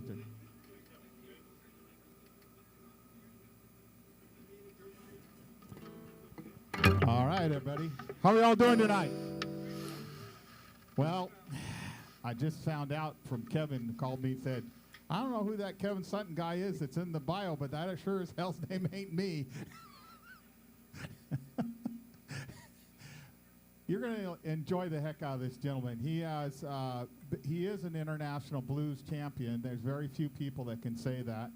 check. All right, everybody. How are y'all doing tonight? Well, I just found out from Kevin, called me and said, I don't know who that Kevin Sutton guy is that's in the bio, but that sure as hell's name ain't me. You're going to enjoy the heck out of this gentleman. He is an international blues champion. There's very few people that can say that.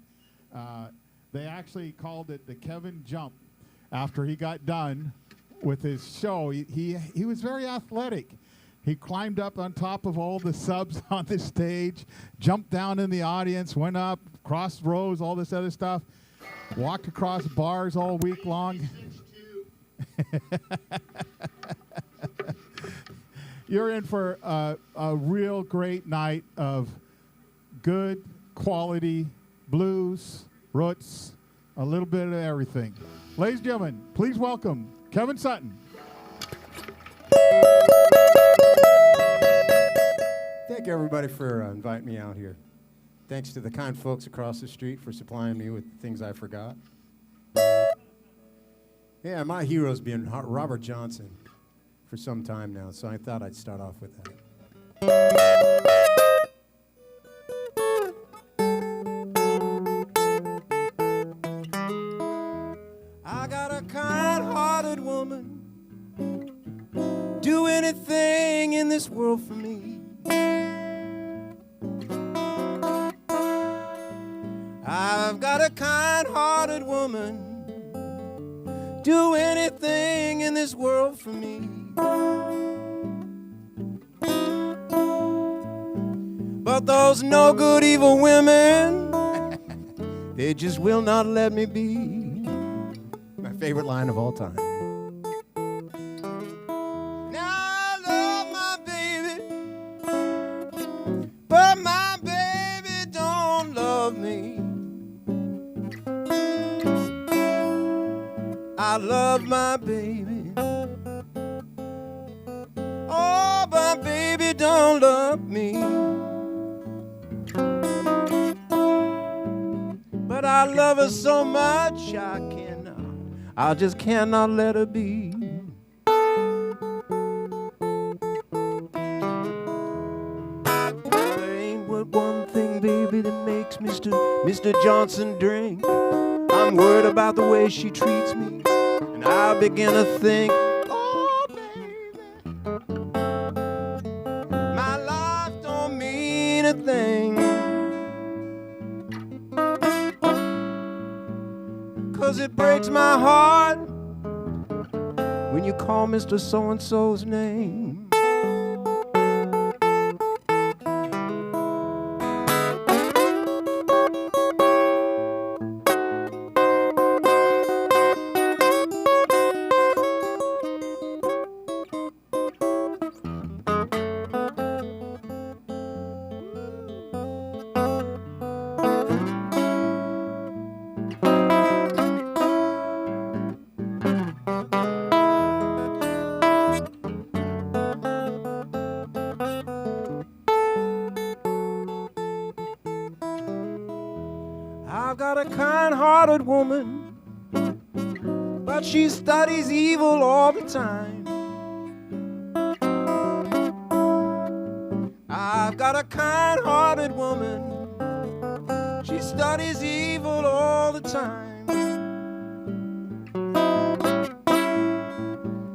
They actually called it the Kevin Jump after he got done with his show. He was very athletic. He climbed up on top of all the subs on the stage, jumped down in the audience, went up, crossed rows, all this other stuff, walked across bars all week long. You're in for a real great night of good quality blues, roots, a little bit of everything. Ladies and gentlemen, please welcome Kevin Sutton. Thank you, everybody, for inviting me out here. Thanks to the kind folks across the street for supplying me with things I forgot. Yeah, my hero's been Robert Johnson for some time now, so I thought I'd start off with that. I got a kind-hearted woman, do anything in this world for me. I've got a kind-hearted woman, do anything in this world for me. But those no good evil women, they just will not let me be. My favorite line of all time. Now I love my baby, but my baby don't love me. I love my baby, oh, my baby don't love me. But I love her so much I just cannot let her be. There ain't but one thing, baby, that makes Mr. Johnson drink. I'm worried about the way she treats me, and I begin to think, oh, baby, my life don't mean a thing. 'Cause it breaks my heart when you call Mr. So-and-so's name. I've got a kind-hearted woman, but she studies evil all the time. I've got a kind-hearted woman, she studies evil all the time.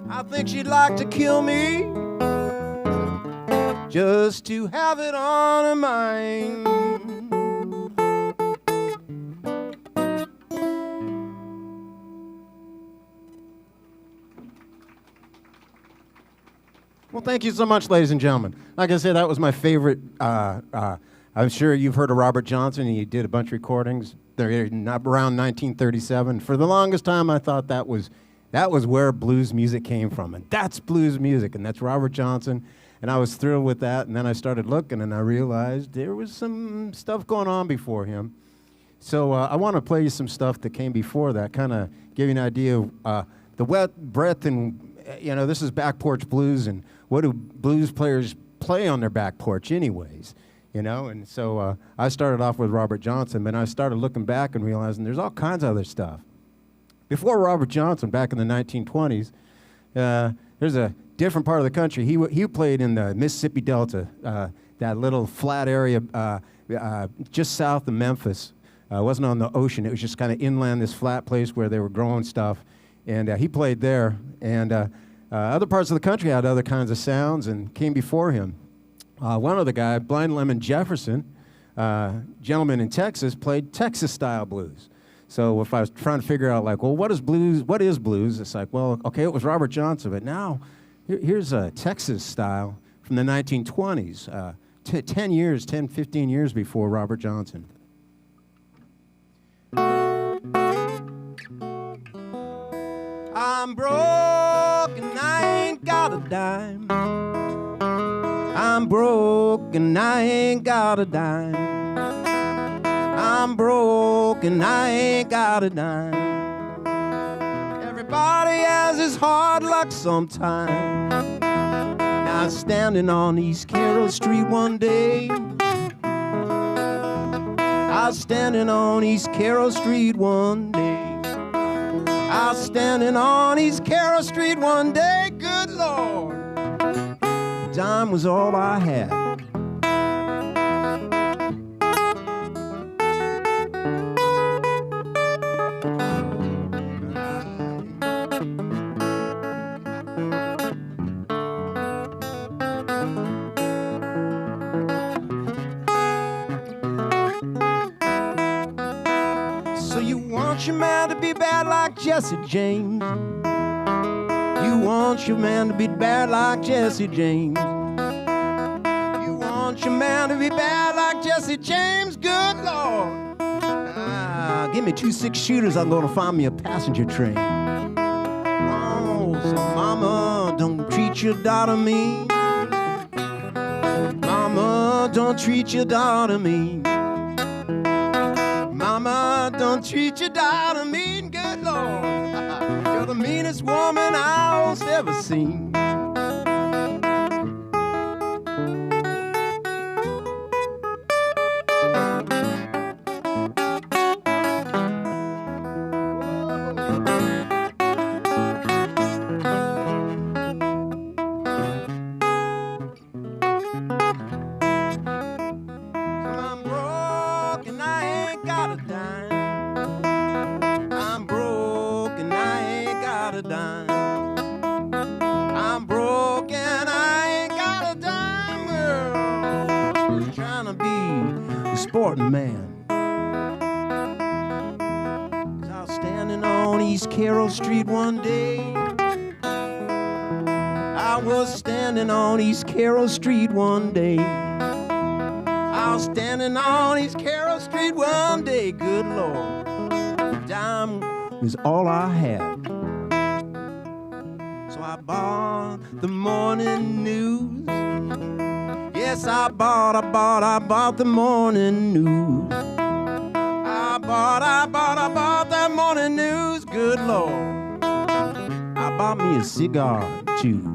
I think she'd like to kill me just to have it on her mind. Well, thank you so much, ladies and gentlemen. Like I said, that was my favorite. I'm sure you've heard of Robert Johnson, and he did a bunch of recordings. They're around 1937. For the longest time, I thought that was where blues music came from, and that's blues music, and that's Robert Johnson. And I was thrilled with that, and then I started looking, and I realized there was some stuff going on before him. So I want to play you some stuff that came before that, kind of give you an idea of the breadth and, this is back porch blues, and what do blues players play on their back porch anyways? you know. And so I started off with Robert Johnson, but I started looking back and realizing there's all kinds of other stuff. Before Robert Johnson, back in the 1920s, there's a different part of the country. He played in the Mississippi Delta, that little flat area just south of Memphis. It wasn't on the ocean. It was just kind of inland, this flat place where they were growing stuff. And he played there. And other parts of the country had other kinds of sounds and came before him. One other guy, Blind Lemon Jefferson, gentleman in Texas, played Texas-style blues. So if I was trying to figure out, like, well, what is blues? What is blues? It's like, well, okay, it was Robert Johnson, but now here's a Texas style from the 1920s, 10, 15 years before Robert Johnson. I'm broke and I ain't got a dime. I'm broke and I ain't got a dime. I'm broke and I ain't got a dime. Everybody has his hard luck sometime. I was standing on East Carroll Street one day. I was standing on East Carroll Street one day. I was standing on East Carroll Street one day. Good Lord, a dime was all I had. So you want your man to be bad like Jesse James. You want your man to be bad like Jesse James. You want your man to be bad like Jesse James. Good Lord. Give me 2 6-shooters, I'm gonna find me a passenger train. Oh, so mama, don't treat your daughter mean. Mama, don't treat your daughter mean. Mama, don't treat your daughter mean. Good Lord, you're the meanest woman I've ever seen. Sporting man. 'Cause I was standing on East Carroll Street one day. I was standing on East Carroll Street one day. I was standing on East Carroll Street one day. Good Lord, a dime was all I had. So I bought the morning news. Yes, I bought the morning news. I bought that morning news. Good Lord, I bought me a cigar too.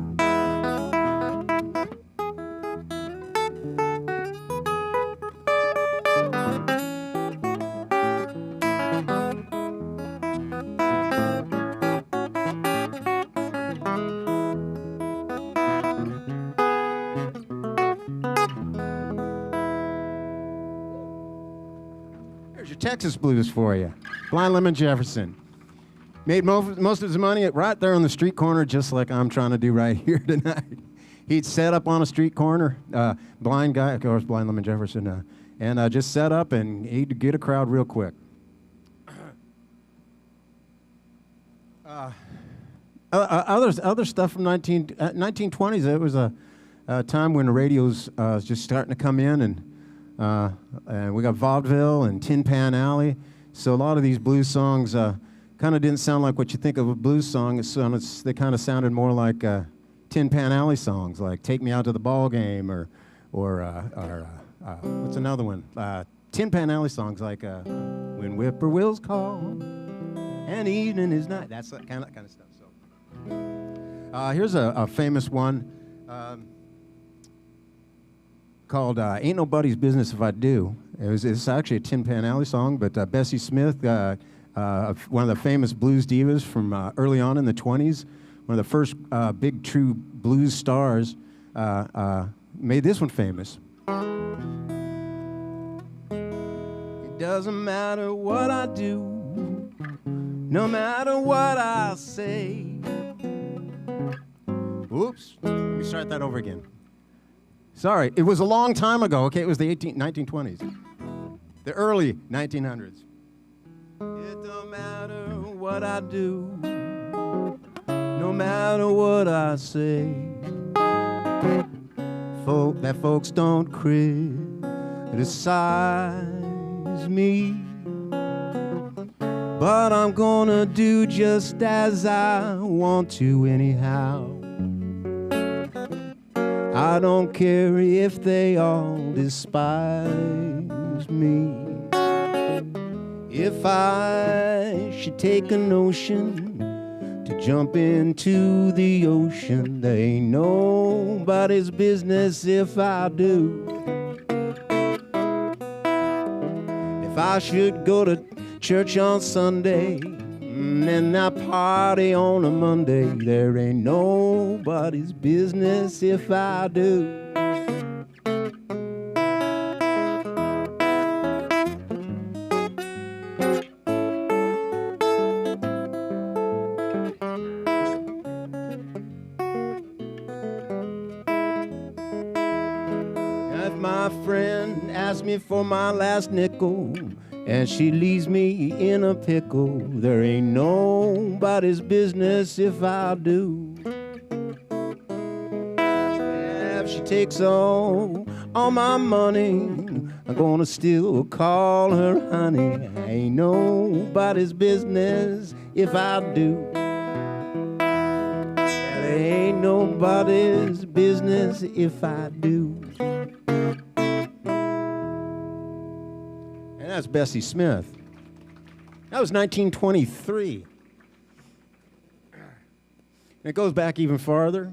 Texas blues for you. Blind Lemon Jefferson. Made most of his money right there on the street corner, just like I'm trying to do right here tonight. He'd set up on a street corner, blind guy, of course, Blind Lemon Jefferson, and just set up and he'd get a crowd real quick. Other stuff from 1920s, it was a time when the radios was just starting to come in, and we got vaudeville and Tin Pan Alley. So a lot of these blues songs kind of didn't sound like what you think of a blues song. They kind of sounded more like Tin Pan Alley songs, like "Take Me Out to the Ball Game" or what's another one? Tin Pan Alley songs like "When Whippoorwills Call and Evening is Night." That's that kind of stuff. So here's a famous one. called Ain't Nobody's Business If I Do. It's actually a Tin Pan Alley song, but Bessie Smith, one of the famous blues divas from early on in the 20s, one of the first big true blues stars, made this one famous. It doesn't matter what I do, no matter what I say. Oops, let me start that over again. Sorry, it was a long time ago, okay? It was the 1920s, the early 1900s. It don't matter what I do, no matter what I say. That folks don't criticize me, but I'm gonna do just as I want to anyhow. I don't care if they all despise me. If I should take a notion to jump into the ocean, there ain't nobody's business if I do. If I should go to church on Sunday and I party on a Monday, there ain't nobody's business if I do. If my friend asks me for my last nickel and she leaves me in a pickle, there ain't nobody's business if I do. If she takes all my money, I'm gonna still call her honey. Ain't nobody's business if I do. There ain't nobody's business if I do. And that's Bessie Smith. That was 1923. And it goes back even farther.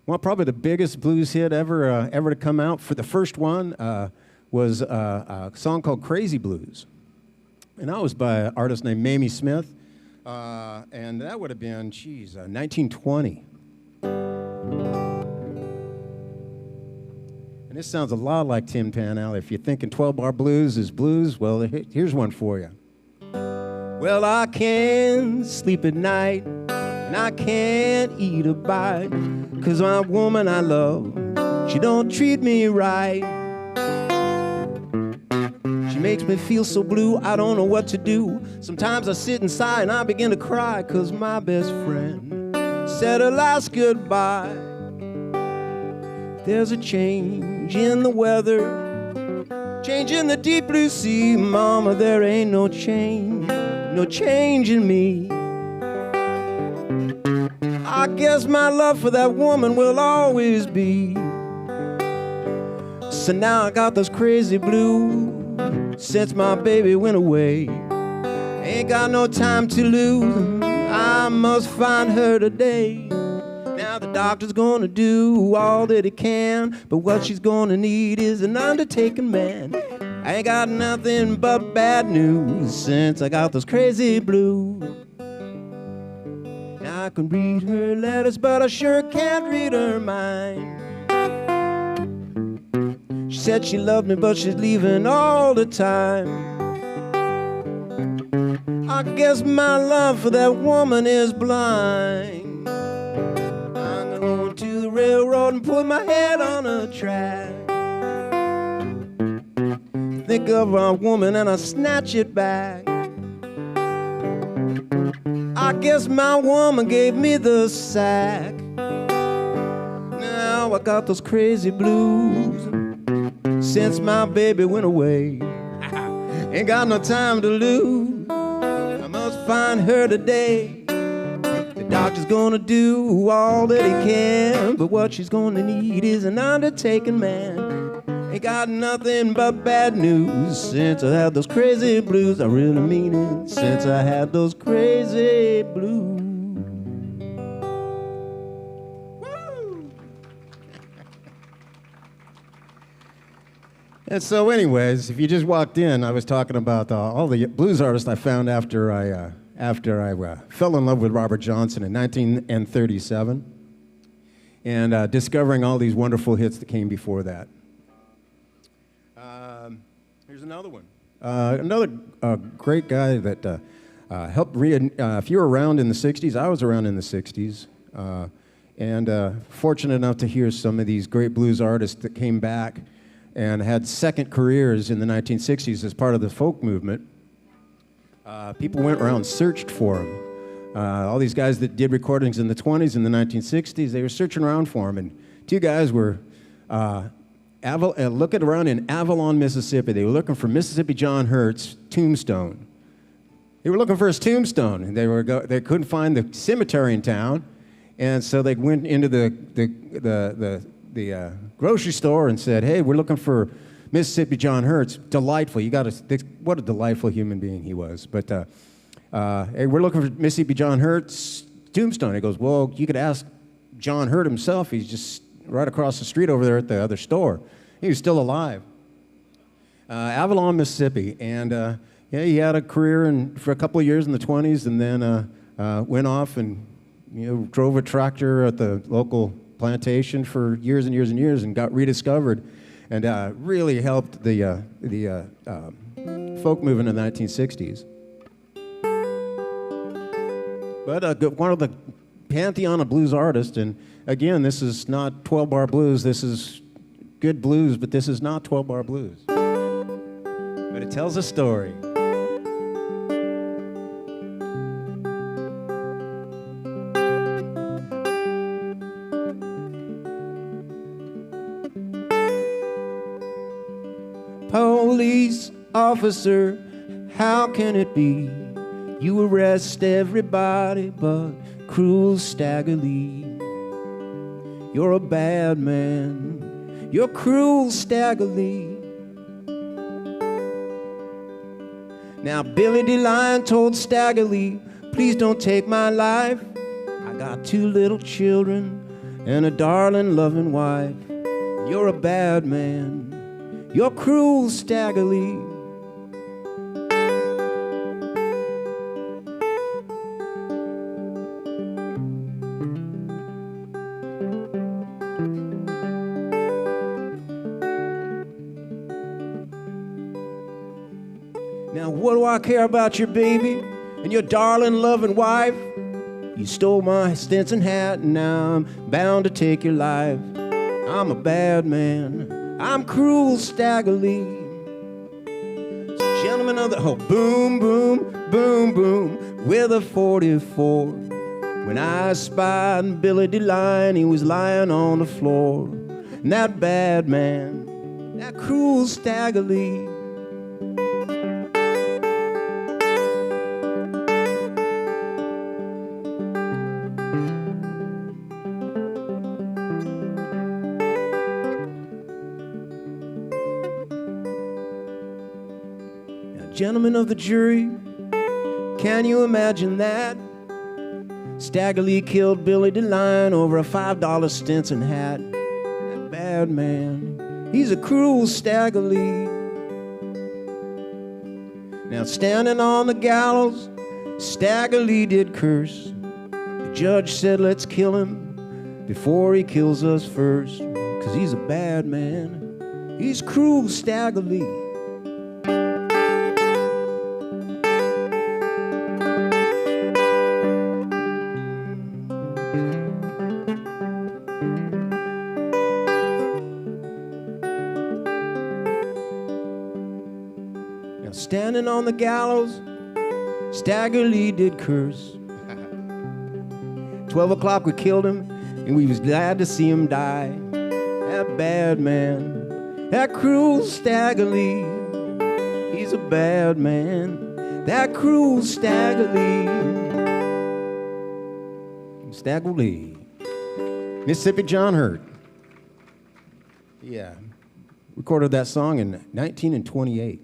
Well, probably the biggest blues hit ever to come out. For the first one was a song called Crazy Blues. And that was by an artist named Mamie Smith. And that would have been, 1920. And this sounds a lot like Tin Pan Alley. If you're thinking 12-bar blues is blues, well, here's one for you. Well, I can't sleep at night, and I can't eat a bite, 'cause my woman I love, she don't treat me right. She makes me feel so blue, I don't know what to do. Sometimes I sit inside and I begin to cry, 'cause my best friend said her last goodbye. There's a change in the weather, change in the deep blue sea. Mama, there ain't no change in me. I guess my love for that woman will always be. So now I got those crazy blues since my baby went away. Ain't got no time to lose, I must find her today. Now the doctor's gonna do all that he can, but what she's gonna need is an undertaking man. I ain't got nothing but bad news since I got those crazy blues. Now I can read her letters, but I sure can't read her mind. She said she loved me, but she's leaving all the time. I guess my love for that woman is blind. I'm going to the railroad and put my head on a track. Think of a woman and I snatch it back. I guess my woman gave me the sack. Now I got those crazy blues since my baby went away. Ain't got no time to lose, I must find her today. The doctor's gonna do all that he can, but what she's gonna need is an undertaking man. Ain't got nothing but bad news since I had those crazy blues. I really mean it, since I had those crazy blues. Woo! And so anyways, if you just walked in, I was talking about all the blues artists I found after I fell in love with Robert Johnson in 1937, and discovering all these wonderful hits that came before that. Here's another one. Another great guy that helped if you were around in the 60s, I was around in the 60s, and fortunate enough to hear some of these great blues artists that came back and had second careers in the 1960s as part of the folk movement. People went around and searched for them. All these guys that did recordings in the 20s and the 1960s, they were searching around for them. And two guys were looking around in Avalon, Mississippi. They were looking for Mississippi John Hurt's tombstone. They were looking for his tombstone, and they couldn't find the cemetery in town, and so they went into the grocery store and said, "Hey, we're looking for Mississippi John Hurt's. Delightful. What a delightful human being he was." But hey, we're looking for Mississippi John Hurt's tombstone. He goes, "Well, you could ask John Hurt himself. He's just right across the street over there at the other store." He was still alive. Avalon, Mississippi, and yeah, he had a career for a couple of years in the 20s, and then went off and drove a tractor at the local plantation for years and years and years, and got rediscovered, and really helped the folk movement in the 1960s. But one of the pantheon of blues artists, and again, this is not 12-bar blues. This is good blues, but this is not 12-bar blues. But it tells a story. Police officer, how can it be you arrest everybody but cruel Stagger Lee? You're a bad man, you're cruel Stagger Lee. Now Billy DeLine told Stagger Lee, "Please don't take my life. I got 2 little children and a darling loving wife. You're a bad man, you're cruel Stagger Lee." Now what do I care about your baby and your darling loving wife? You stole my Stinson hat and now I'm bound to take your life. I'm a bad man, I'm cruel Stagger Lee. So gentlemen of the boom, boom, boom, boom, with a 44. When I spied Billy DeLine, he was lying on the floor. And that bad man, that cruel Stagger Lee. Gentlemen of the jury, can you imagine that? Stagger Lee killed Billy DeLine over a $5 Stinson hat. That bad man, he's a cruel Stagger Lee. Now standing on the gallows, Stagger Lee did curse. The judge said, "Let's kill him before he kills us first, 'cause he's a bad man, he's cruel Stagger Lee." Standing on the gallows, Stagger Lee did curse. 12 o'clock we killed him, and we was glad to see him die. That bad man, that cruel Stagger Lee. He's a bad man, that cruel Stagger Lee. Stagger Lee. Mississippi John Hurt. Yeah. Recorded that song in 1928.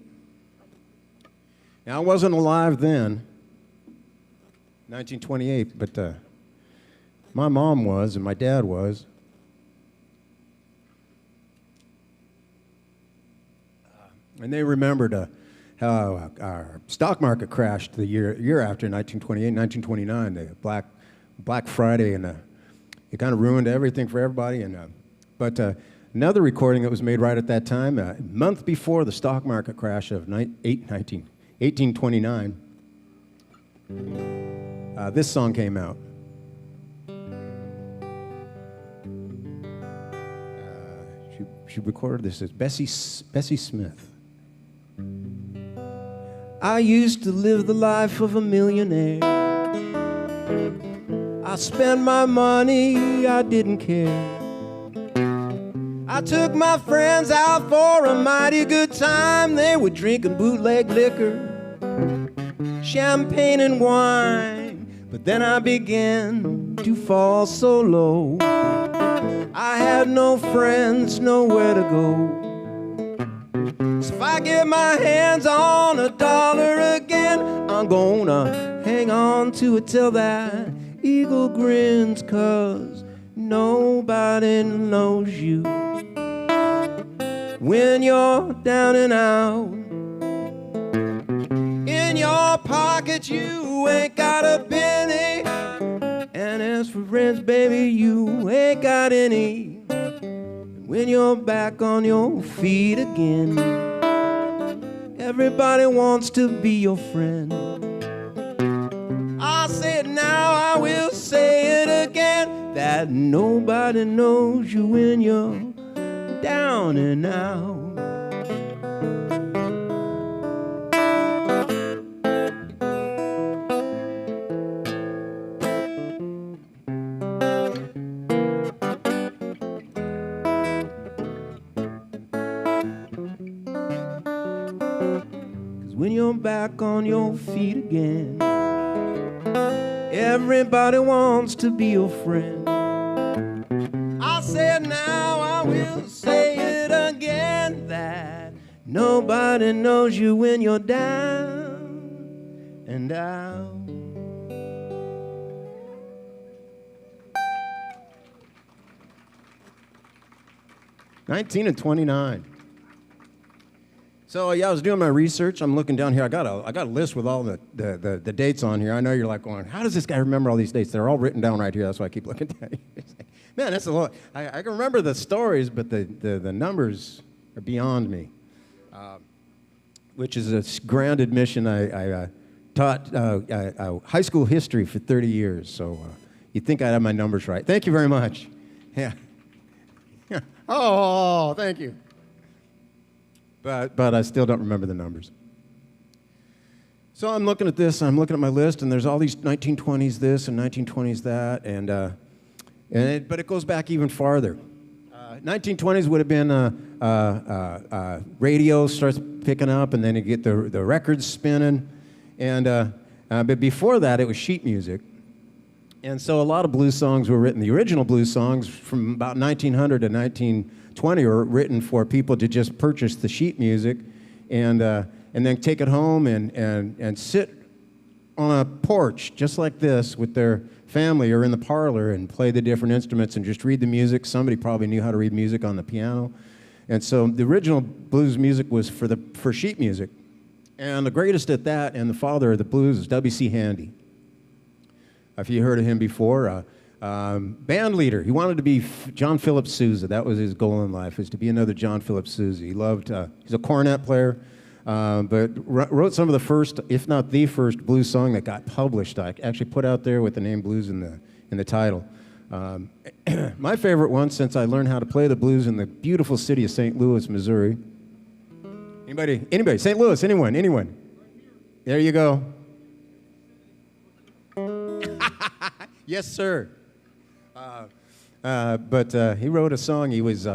Now, I wasn't alive then, 1928, but my mom was and my dad was. And they remembered how our stock market crashed the year after, 1928, 1929, the Black Friday, and it kind of ruined everything for everybody. But another recording that was made right at that time, a month before the stock market crash of 1829, this song came out. She recorded this as Bessie Smith. I used to live the life of a millionaire. I spent my money, I didn't care. I took my friends out for a mighty good time. They were drinking bootleg liquor, champagne and wine. But then I began to fall so low. I had no friends, nowhere to go. So if I get my hands on $1 again, I'm gonna hang on to it till that eagle grins, 'cause nobody knows you when you're down and out. In your pocket you ain't got a penny, and as for friends, baby, you ain't got any. When you're back on your feet again, everybody wants to be your friend. I'll say it now, I will say it again, that nobody knows you when you're down and out. When you're back on your feet again, everybody wants to be your friend. I'll say it now, I will say it again, that nobody knows you when you're down and out. (1929). So yeah, I was doing my research. I'm looking down here. I got a list with all the dates on here. I know you're like going, how does this guy remember all these dates? They're all written down right here. That's why I keep looking at you. Man, that's a lot. I can remember the stories, but the numbers are beyond me. Which is a grand admission. I taught high school history for 30 years, so you'd think I'd have my numbers right. Thank you very much. Yeah. Oh, thank you. But I still don't remember the numbers. So I'm looking at this, I'm looking at my list, and there's all these 1920s this and 1920s that, but it goes back even farther. 1920s would have been radio starts picking up, and then you get the records spinning, but before that it was sheet music. And so a lot of blues songs were written. The original blues songs from about 1900 to 1920 were written for people to just purchase the sheet music and then take it home and sit on a porch just like this with their family or in the parlor and play the different instruments and just read the music. Somebody probably knew how to read music on the piano. And so the original blues music was for sheet music. And the greatest at that and the father of the blues is W.C. Handy. If you heard of him before, band leader. He wanted to be John Philip Sousa. That was his goal in life, is to be another John Philip Sousa. He loved, he's a cornet player, but wrote some of the first, if not the first, blues song that got published. I actually put out there with the name blues in the title. My favorite one, since I learned how to play the blues in the beautiful city of St. Louis, Missouri. Anybody? St. Louis, anyone? There you go. Yes, sir. But he wrote a song. He was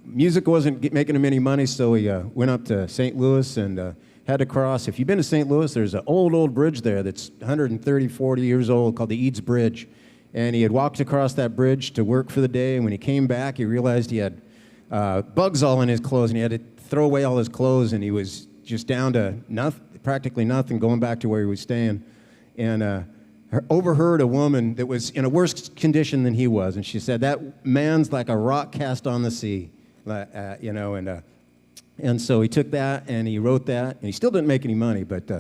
music wasn't making him any money, so he went up to St. Louis and had to cross. If you've been to St. Louis, there's an old bridge there that's 130, 40 years old called the Eads Bridge. And he had walked across that bridge to work for the day, and when he came back, he realized he had bugs all in his clothes, and he had to throw away all his clothes, and he was just down to practically nothing, going back to where he was staying. And overheard a woman that was in a worse condition than he was, and she said, "That man's like a rock cast on the sea," And so he took that and he wrote that, and he still didn't make any money, but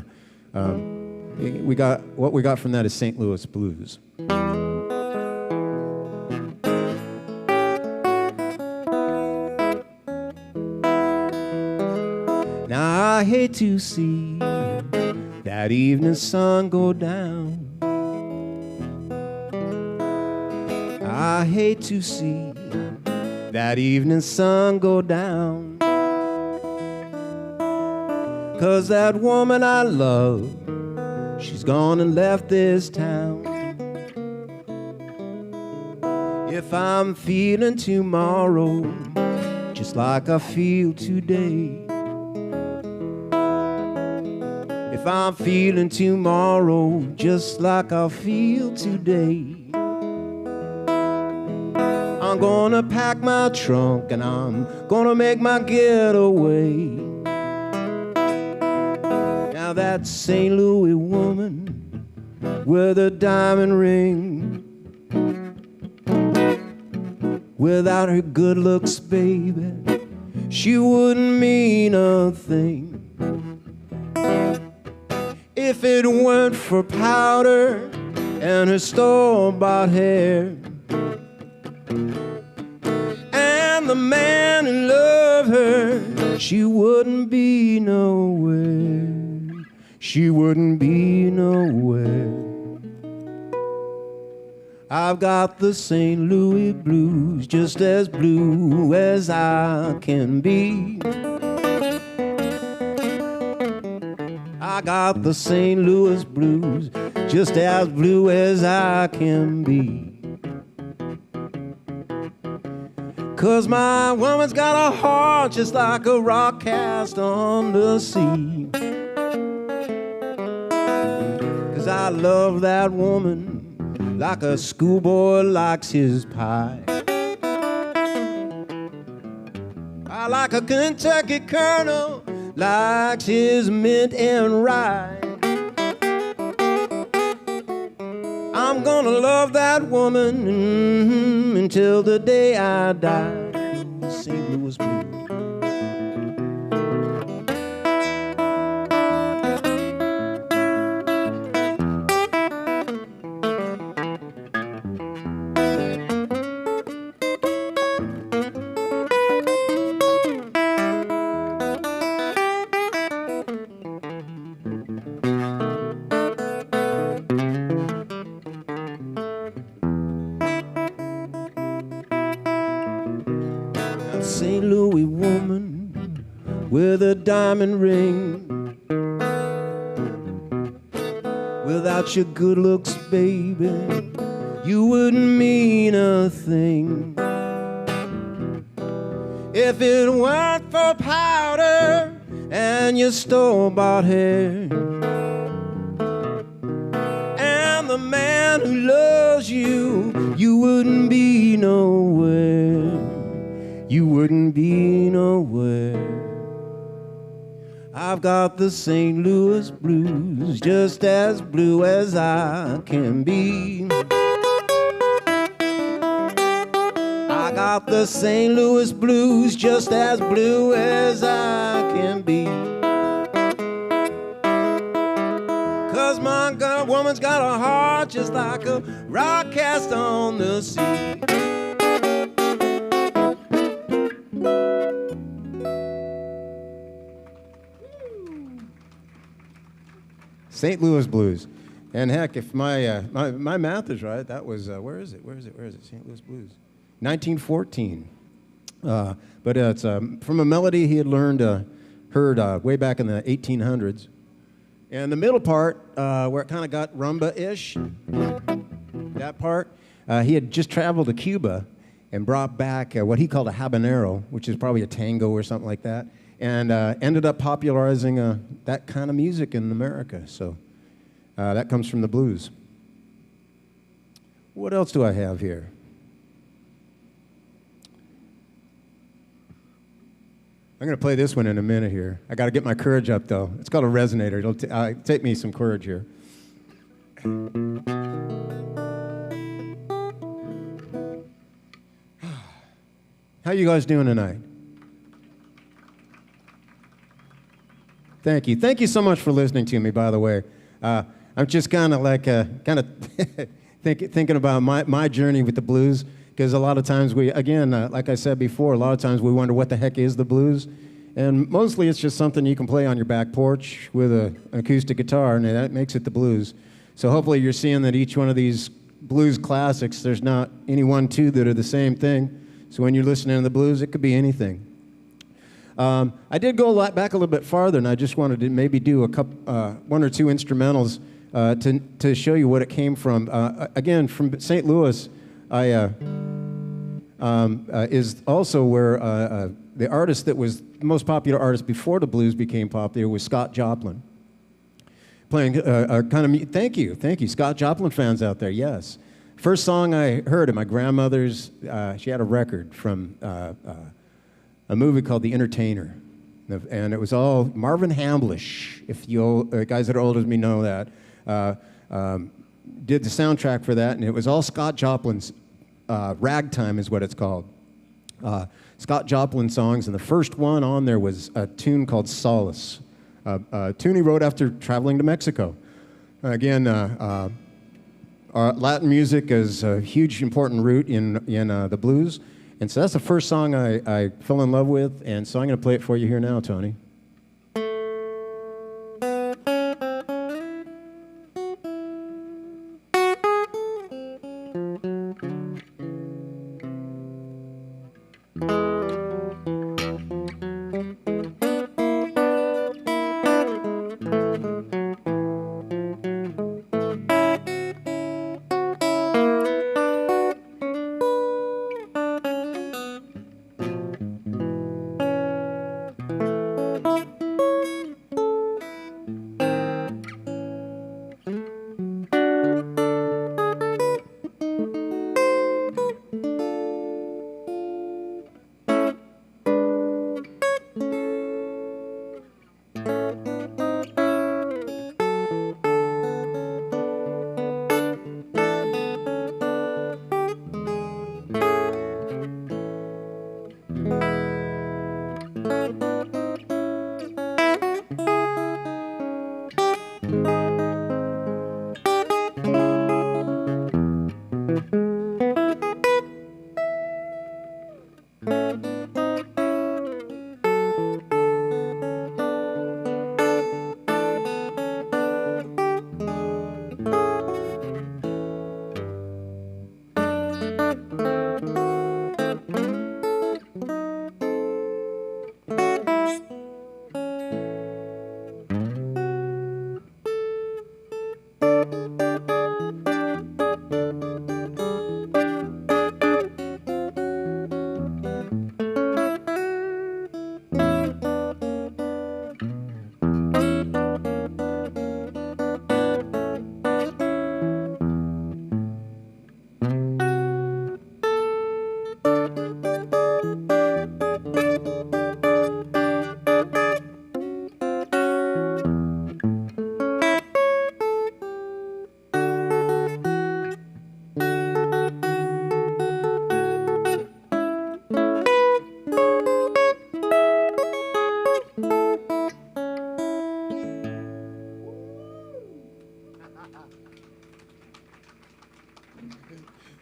what we got from that is St. Louis Blues. Now I hate to see that evening sun go down. I hate to see that evening sun go down. 'Cause that woman I love, she's gone and left this town. If I'm feeling tomorrow just like I feel today, if I'm feeling tomorrow just like I feel today, I'm gonna pack my trunk and I'm gonna make my getaway. Now that St. Louis woman with a diamond ring, without her good looks, baby, she wouldn't mean a thing. If it weren't for powder and her store-bought hair, and the man who loved her, she wouldn't be nowhere. She wouldn't be nowhere. I've got the St. Louis blues, just as blue as I can be. I got the St. Louis blues, just as blue as I can be. 'Cause my woman's got a heart just like a rock cast on the sea. 'Cause I love that woman like a schoolboy likes his pie. I like a Kentucky colonel likes his mint and rye. I'm gonna love that woman until the day I die. St. Louis Blues. St. Louis woman with a diamond ring, without your good looks, baby, you wouldn't mean a thing. If it weren't for powder and your store-bought hair, and the man who loves you, you wouldn't be nowhere. You wouldn't be nowhere. I've got the St. Louis blues, just as blue as I can be. I got the St. Louis blues, just as blue as I can be. 'Cause my woman's got a heart just like a rock cast on the sea. St. Louis Blues. And heck, if my math is right, that was, where is it? St. Louis Blues. 1914. But it's from a melody he had heard way back in the 1800s. And the middle part, where it kind of got rumba-ish, that part, he had just traveled to Cuba and brought back what he called a habanero, which is probably a tango or something like that, and ended up popularizing that kind of music in America. So that comes from the blues. What else do I have here? I'm going to play this one in a minute here. I got to get my courage up, though. It's called a resonator. It'll take me some courage here. How you guys doing tonight? Thank you. Thank you so much for listening to me, by the way. I'm just kind of like, thinking about my journey with the blues, because a lot of times like I said before, a lot of times we wonder what the heck is the blues. And mostly it's just something you can play on your back porch with an acoustic guitar, and that makes it the blues. So hopefully you're seeing that each one of these blues classics, there's not any one, two that are the same thing. So when you're listening to the blues, it could be anything. I did go back a little bit farther, and I just wanted to maybe do one or two instrumentals to show you what it came from. Again, from St. Louis, is also where the artist that was the most popular artist before the blues became popular was Scott Joplin. Playing thank you, Scott Joplin fans out there, yes. First song I heard at my grandmother's, she had a record from a movie called The Entertainer. And it was all Marvin Hamlish, if you guys that are older than me know that, did the soundtrack for that, and it was all Scott Joplin's, Ragtime is what it's called. Scott Joplin songs, and the first one on there was a tune called Solace, a tune he wrote after traveling to Mexico. Again, Latin music is a huge, important root in the blues, and so that's the first song I fell in love with, and so I'm going to play it for you here now, Tony.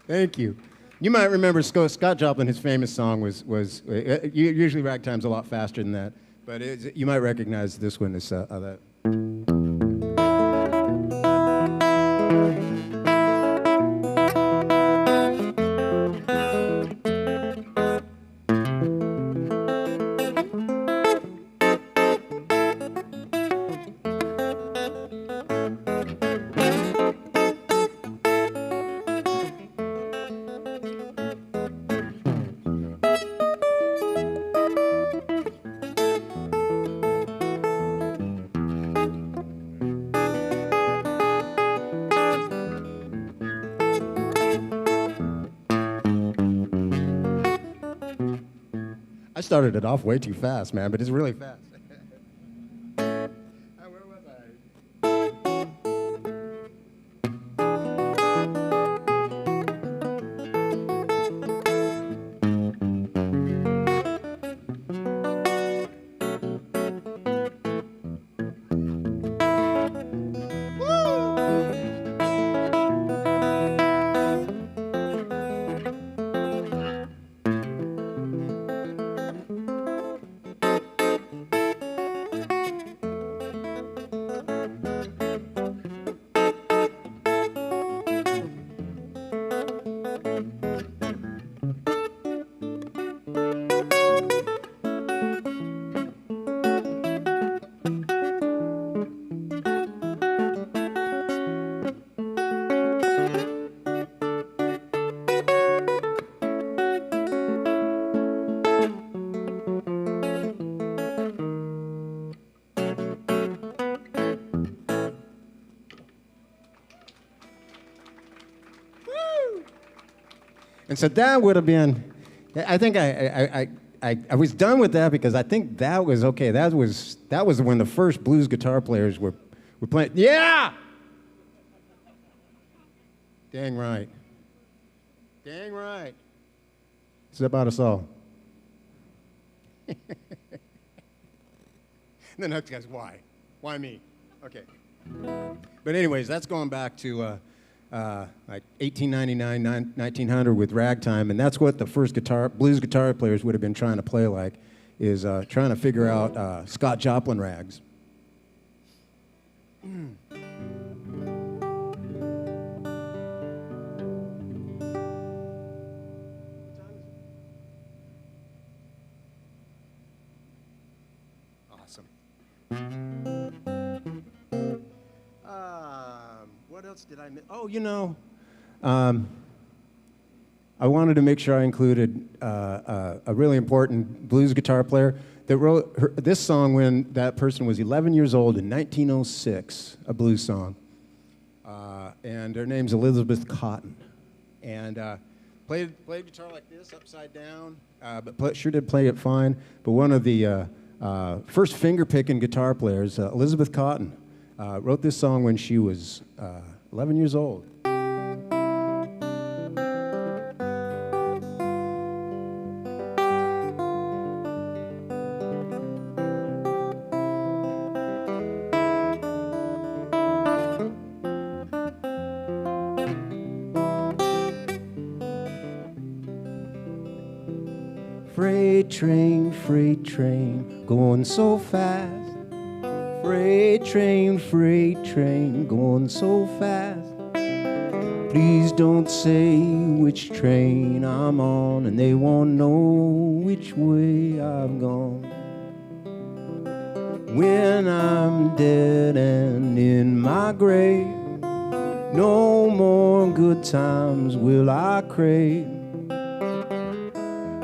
Thank you. You might remember Scott Joplin, his famous song was usually Ragtime's a lot faster than that, but you might recognize this one as that. I started it off way too fast, man, but it's really fast. Where was I? And so that would have been, I think I was done with that because I think that was okay. That was when the first blues guitar players were playing. Yeah! Dang right. Dang right. It's about us all. And the next guy's, why? Why me? Okay. But anyways, that's going back to like 1899, 1900 with ragtime, and that's what the first blues guitar players would have been trying to play like, is trying to figure out Scott Joplin rags. Awesome. What else did I miss? Oh, I wanted to make sure I included a really important blues guitar player that wrote this song when that person was 11 years old in 1906, a blues song. And her name's Elizabeth Cotton. And played guitar like this, upside down, but sure did play it fine. But one of the first finger-picking guitar players, Elizabeth Cotton, wrote this song when she was 11 years old. Freight train, going so fast. Freight train, going so fast. Please don't say which train I'm on, and they won't know which way I've gone. When I'm dead and in my grave, no more good times will I crave.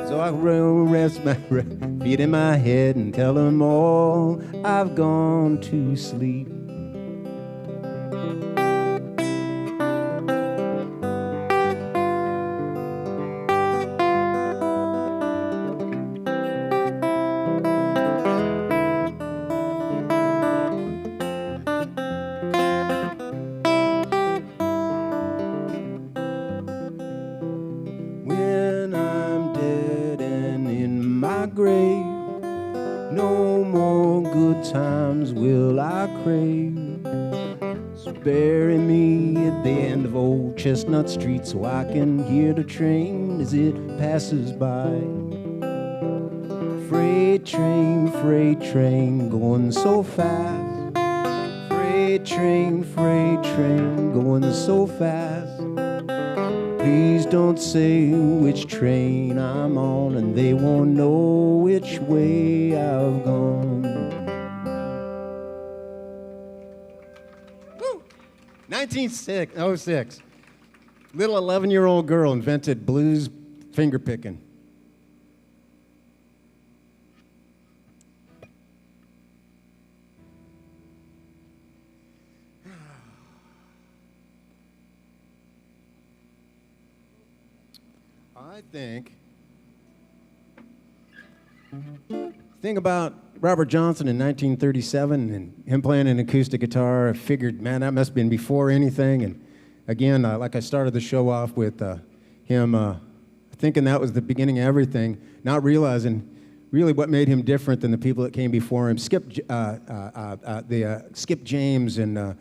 So I will rest my feet in my head and tell them all I've gone to sleep. When I'm dead and in my grave, no more good times will I crave. So bury me at the end of Old Chestnut Street so I can hear the train as it passes by. Freight train, going so fast. Freight train, going so fast. Please don't say which train I'm on, and they won't know which way I've gone. Woo! 1906. Little 11-year-old girl invented blues fingerpicking. I think about Robert Johnson in 1937 and him playing an acoustic guitar. I figured, man, that must have been before anything. And again, like I started the show off with him thinking that was the beginning of everything, not realizing really what made him different than the people that came before him. Skip James and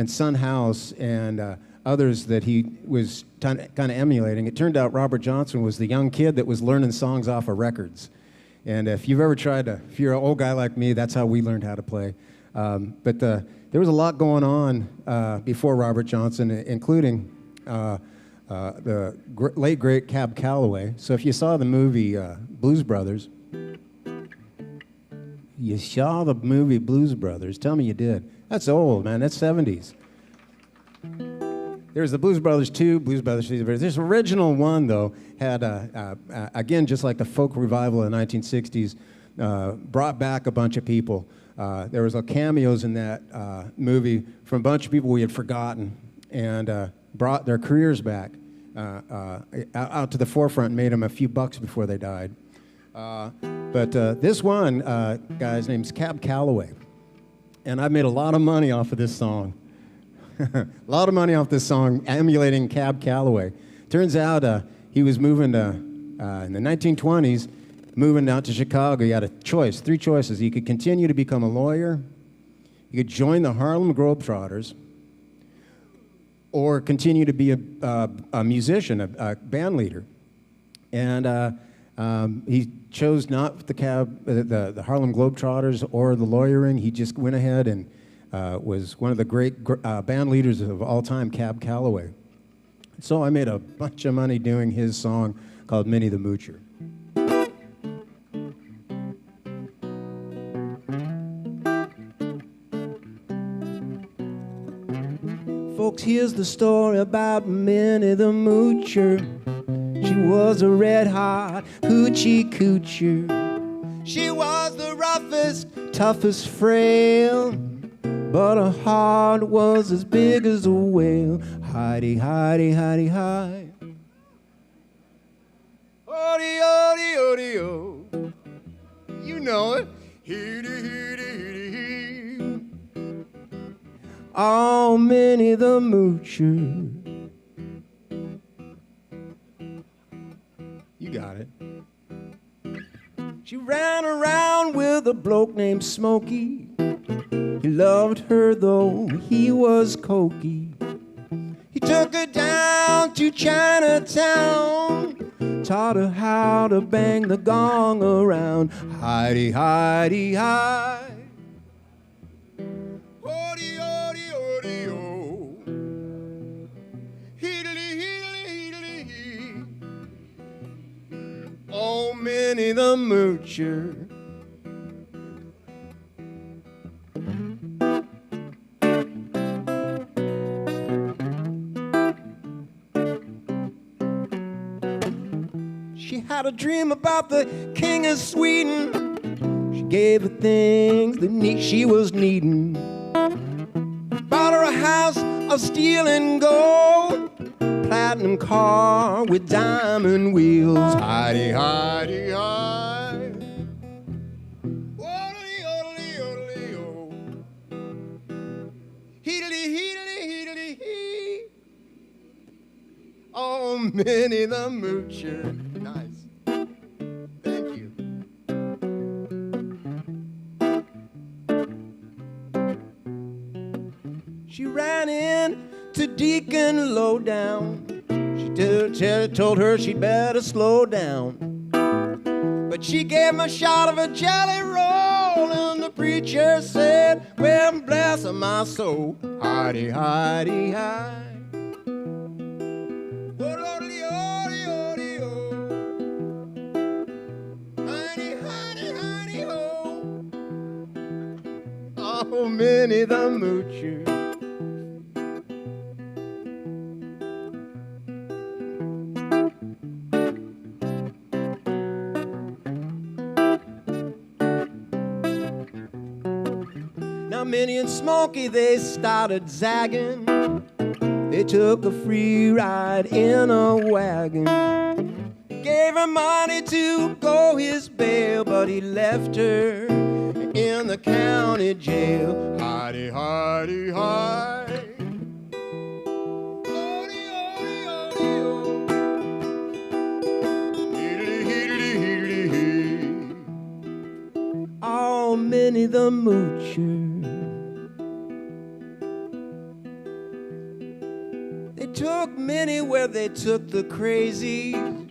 Son House and others that he was kind of emulating. It turned out Robert Johnson was the young kid that was learning songs off of records. And if you've ever tried to, if you're an old guy like me, that's how we learned how to play. But there was a lot going on before Robert Johnson, including the late, great Cab Calloway. So if you saw the movie Blues Brothers, tell me you did. That's old, man. That's 70s. There's the Blues Brothers 2, Blues Brothers 3. This original one, though, had, again, just like the folk revival in the 1960s, brought back a bunch of people. There was cameos in that movie from a bunch of people we had forgotten and brought their careers back. out to the forefront and made them a few bucks before they died. But this one guy's name's Cab Calloway, and I've made a lot of money off of this song. A lot of money off this song, emulating Cab Calloway. Turns out he was moving to, in the 1920s, moving out to Chicago. He had a choice, 3 choices. He could continue to become a lawyer, he could join the Harlem Globetrotters, or continue to be a musician, a band leader. And he chose not the Harlem Globetrotters or the lawyering. He just went ahead and was one of the great band leaders of all time, Cab Calloway. So I made a bunch of money doing his song called Minnie the Moocher. Folks, here's the story about Minnie the Moocher. She was a red-hot hoochie coocher. She was the roughest, toughest frail, but her heart was as big as a whale. Hidey, hidey, hidey, hi. Odie, odie, odie, oh. You know it. Heedy, heedy, heedy, hee. Oh, Minnie the Moocher. You got it. She ran around with a bloke named Smokey. He loved her though he was cokey. He took her down to Chinatown, taught her how to bang the gong around. Hidey, hidey, hi. Odie, odie, odie, oh. Heedly, heedly, heedly, hee. Oh, Minnie the Moocher. She had a dream about the king of Sweden. She gave her things that she was needing. Bought her a house of steel and gold, platinum car with diamond wheels. Hidey, hidey, hi. Odely, odely, odely, oh. Heedly, heedly, heedly, hee. Oh, Minnie the Moocher. Nice. Thank you. She ran in to Deacon Lowdown. She told her she'd better slow down. But she gave him a shot of a jelly roll, and the preacher said, well, bless my soul. Hidey, hidey, hi. Oh, Minnie the Moocher. Now Minnie and Smokey, they started zagging. They took a free ride in a wagon. Gave her money to go his bail, but he left her in the county jail. Hidey, hidey, hi. Odie, odie, odie, oh. Heedly, heedly, heedly, hee. Oh, Minnie the Moocher. They took Minnie where they took the crazies.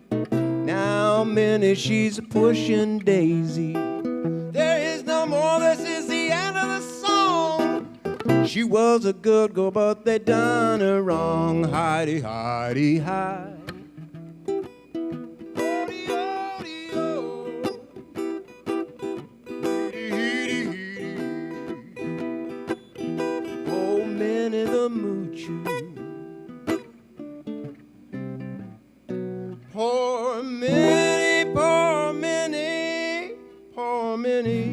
Now Minnie, she's pushing Daisy. There is no more, this is the end of the song. She was a good girl, but they done her wrong. Hidey, hidey, hi. Odie, odie, oh. Heedy, heedy, heedy. Oh, Minnie the Moocher. Poor Minnie, poor Minnie, poor Minnie,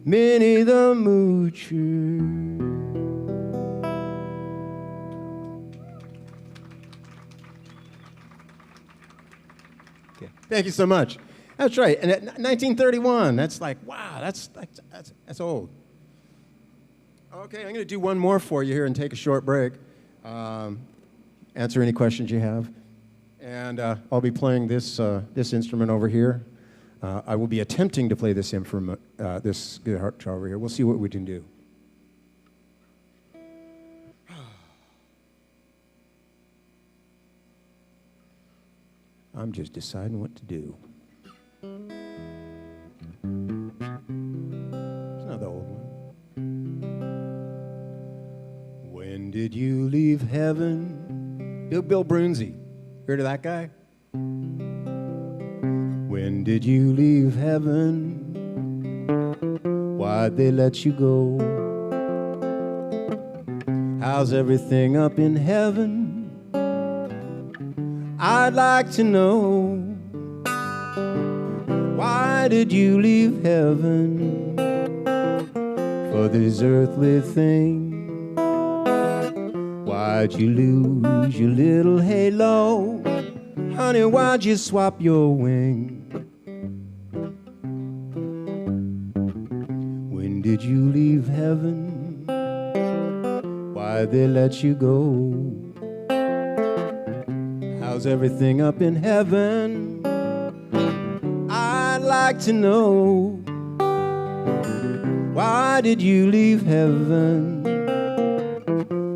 Minnie the Moocher. Okay. Thank you so much. That's right. And at 1931, that's like, wow, that's old. Okay, I'm going to do one more for you here and take a short break. Answer any questions you have. And I'll be playing this instrument over here. I will be attempting to play this guitar over here. We'll see what we can do. I'm just deciding what to do. It's another old one. When did you leave heaven? Bill Brunzi. Heard of that guy? When did you leave heaven? Why'd they let you go? How's everything up in heaven? I'd like to know. Why did you leave heaven for this earthly thing? Why'd you lose your little halo? Honey, why'd you swap your wing? When did you leave heaven? Why'd they let you go? How's everything up in heaven? I'd like to know. Why did you leave heaven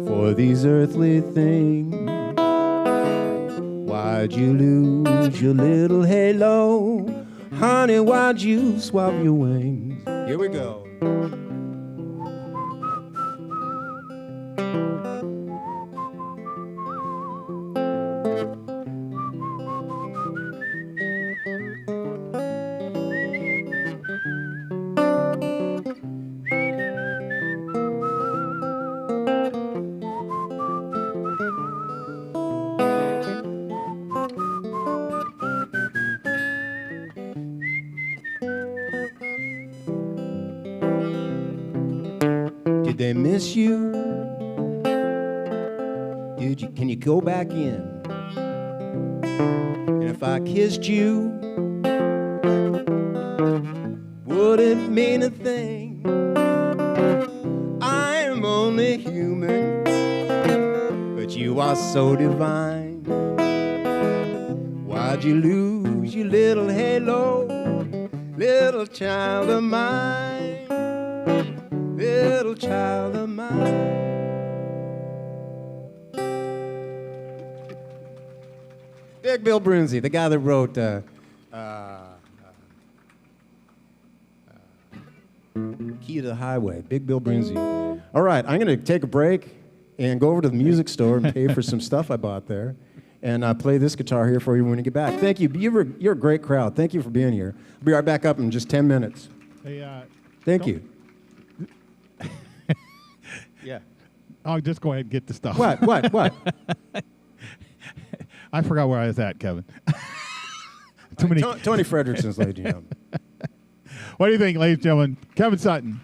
for these earthly things? Why'd you lose your little halo? Honey, why'd you swap your wings? Here we go. Did they miss you? Can you go back in? And if I kissed you, would it mean a thing? I'm only human, but you are so divine. Why'd you lose your little halo, little child of mine? Little child of mine. Big Bill Brunzi, the guy that wrote Key to the Highway. Big Bill Brunzi. All right, I'm going to take a break and go over to the music store and pay for some stuff I bought there, and play this guitar here for you when you get back. Thank you. You're a great crowd. Thank you for being here. I'll be right back up in just 10 minutes. Hey, Thank you. Yeah. I'll just go ahead and get the stuff. What? I forgot where I was at, Kevin. Tony Frederickson's, ladies and gentlemen. What do you think, ladies and gentlemen? Kevin Sutton.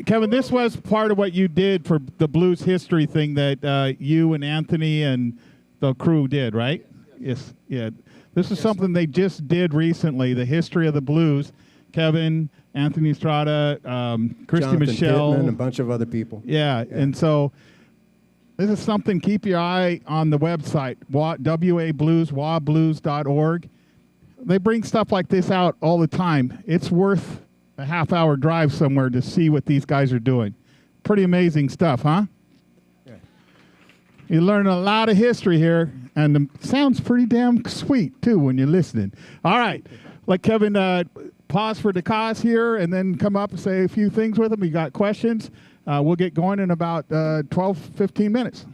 Kevin, this was part of what you did for the blues history thing that you and Anthony and the crew did, right? Yes. Yeah. This is something they just did recently, the history of the blues. Kevin, Anthony Estrada, Christy Jonathan Michelle. Pittman, a bunch of other people. Yeah, and so this is something, keep your eye on the website, wablues.org. They bring stuff like this out all the time. It's worth a half-hour drive somewhere to see what these guys are doing. Pretty amazing stuff, huh? Yeah. You learn a lot of history here, and it sounds pretty damn sweet, too, when you're listening. All right, like Kevin, pause for the cause here, and then come up and say a few things with them. You got questions? We'll get going in about 12, 15 minutes.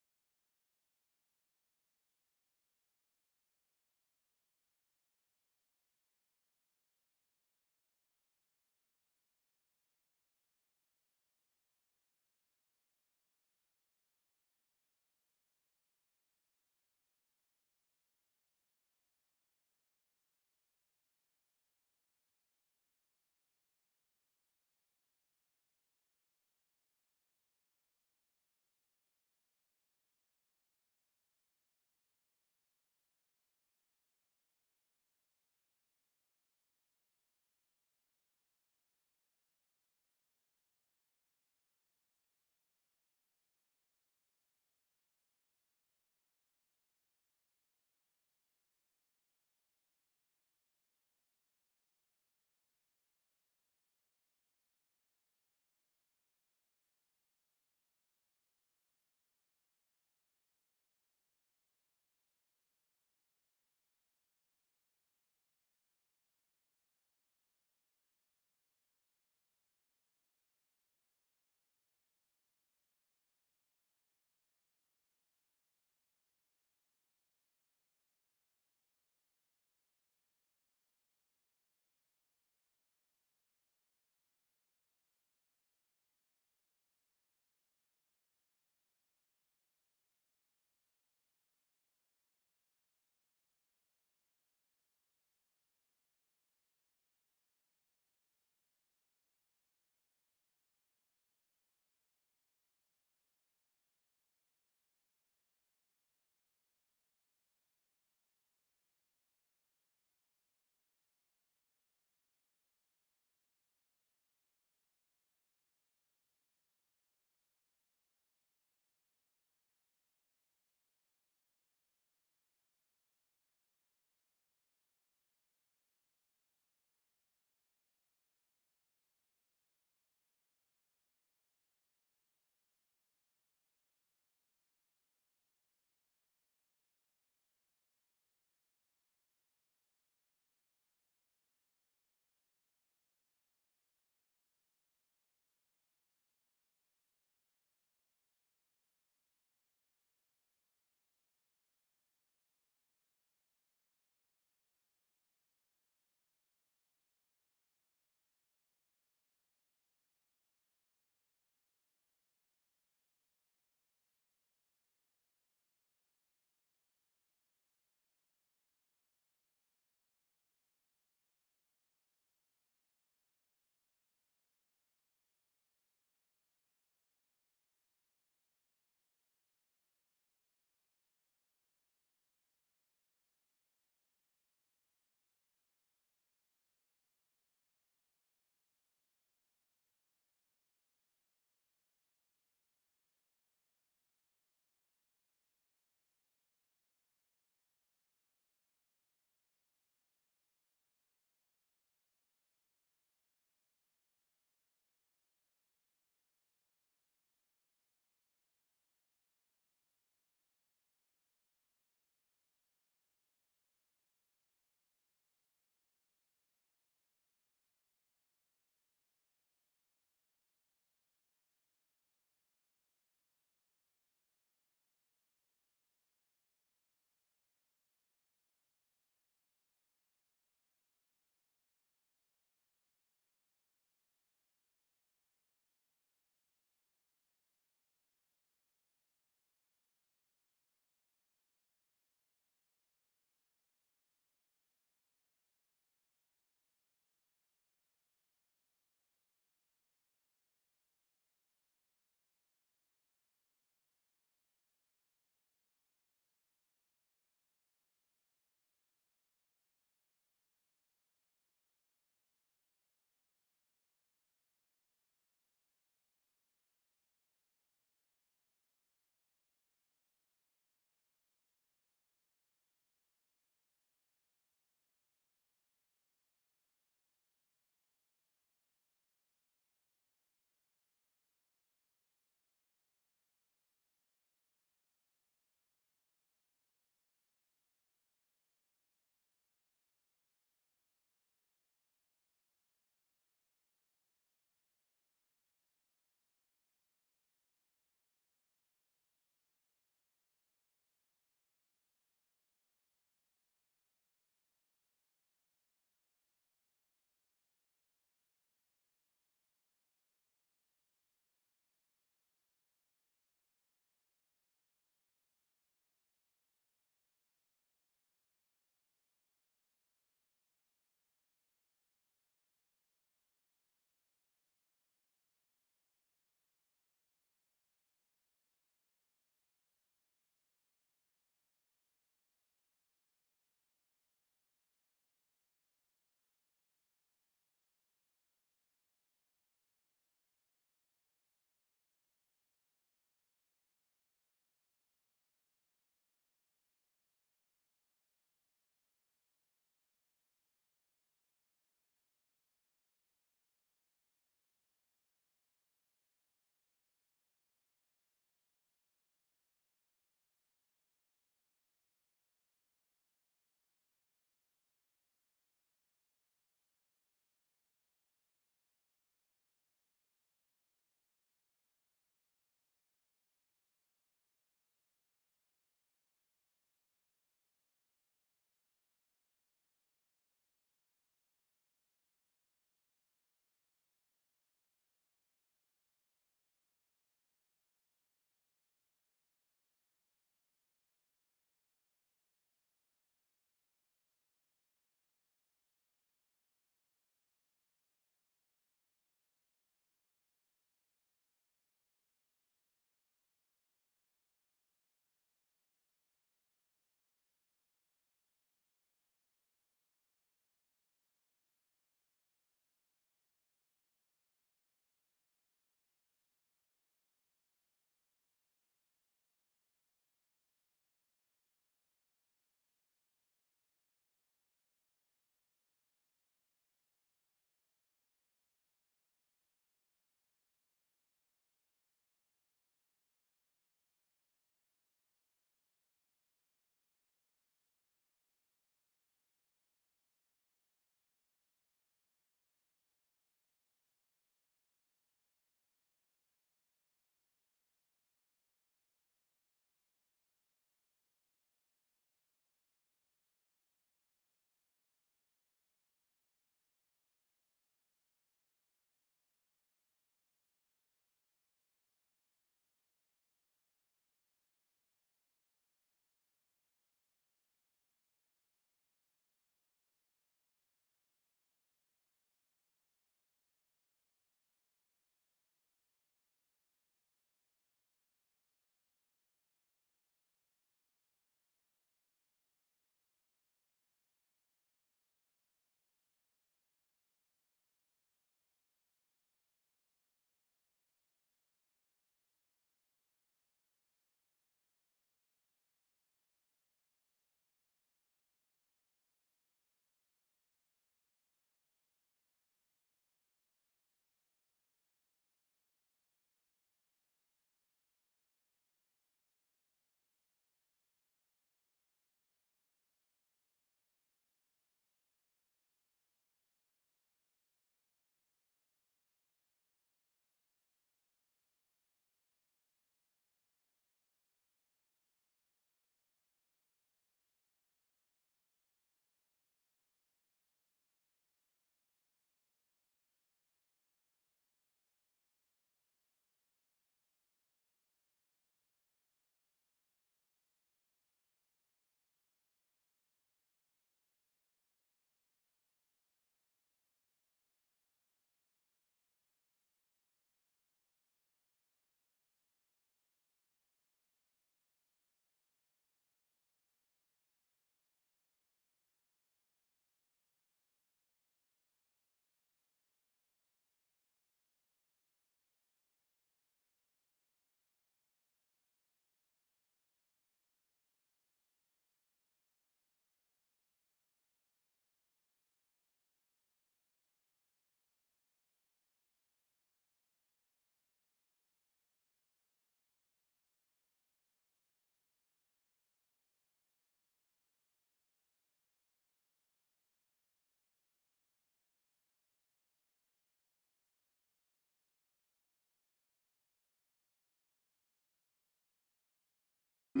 I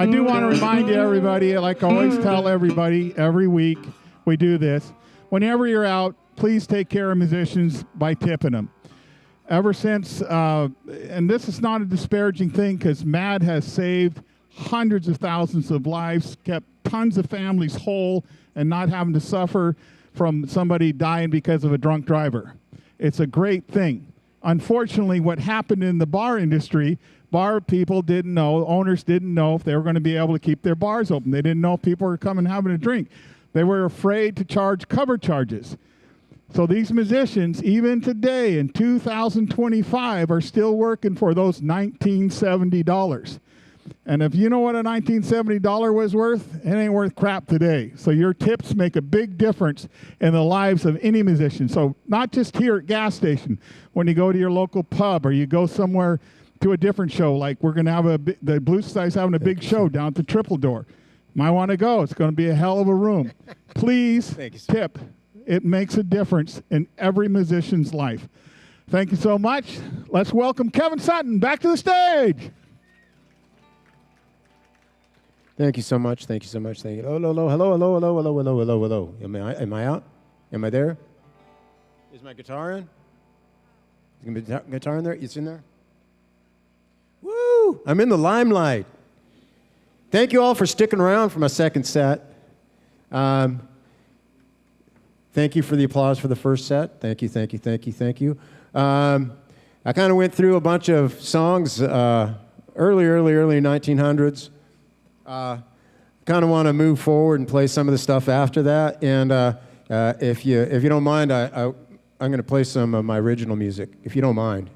do want to remind you, everybody, like I always tell everybody every week we do this. Whenever you're out, please take care of musicians by tipping them. Ever since, and this is not a disparaging thing, because MAD has saved hundreds of thousands of lives, kept tons of families whole, and not having to suffer from somebody dying because of a drunk driver. It's a great thing. Unfortunately, what happened in the bar industry, bar people didn't know, owners didn't know if they were going to be able to keep their bars open. They didn't know if people were coming having a drink. They were afraid to charge cover charges. So these musicians, even today in 2025, are still working for those $1970. And if you know what a $1970 was worth, it ain't worth crap today. So your tips make a big difference in the lives of any musician. So not just here at gas station, when you go to your local pub or you go somewhere to a different show, like we're going to have the Blue Society's having a big show down at the Triple Door. Might want to go. It's going to be a hell of a room. Please tip. It makes a difference in every musician's life. Thank you so much. Let's welcome Kevin Sutton back to the stage. Thank you so much. Thank you so much. Thank you. Hello, hello, hello, hello, hello, hello, hello, hello, hello. Am I out? Am I there? Is my guitar in? Is my guitar in there? It's in there? Woo! I'm in the limelight. Thank you all for sticking around for my second set. Thank you for the applause for the first set. Thank you, thank you, thank you, thank you. I kind of went through a bunch of songs early 1900s. Kind of want to move forward and play some of the stuff after that. And if you don't mind, I'm going to play some of my original music, if you don't mind.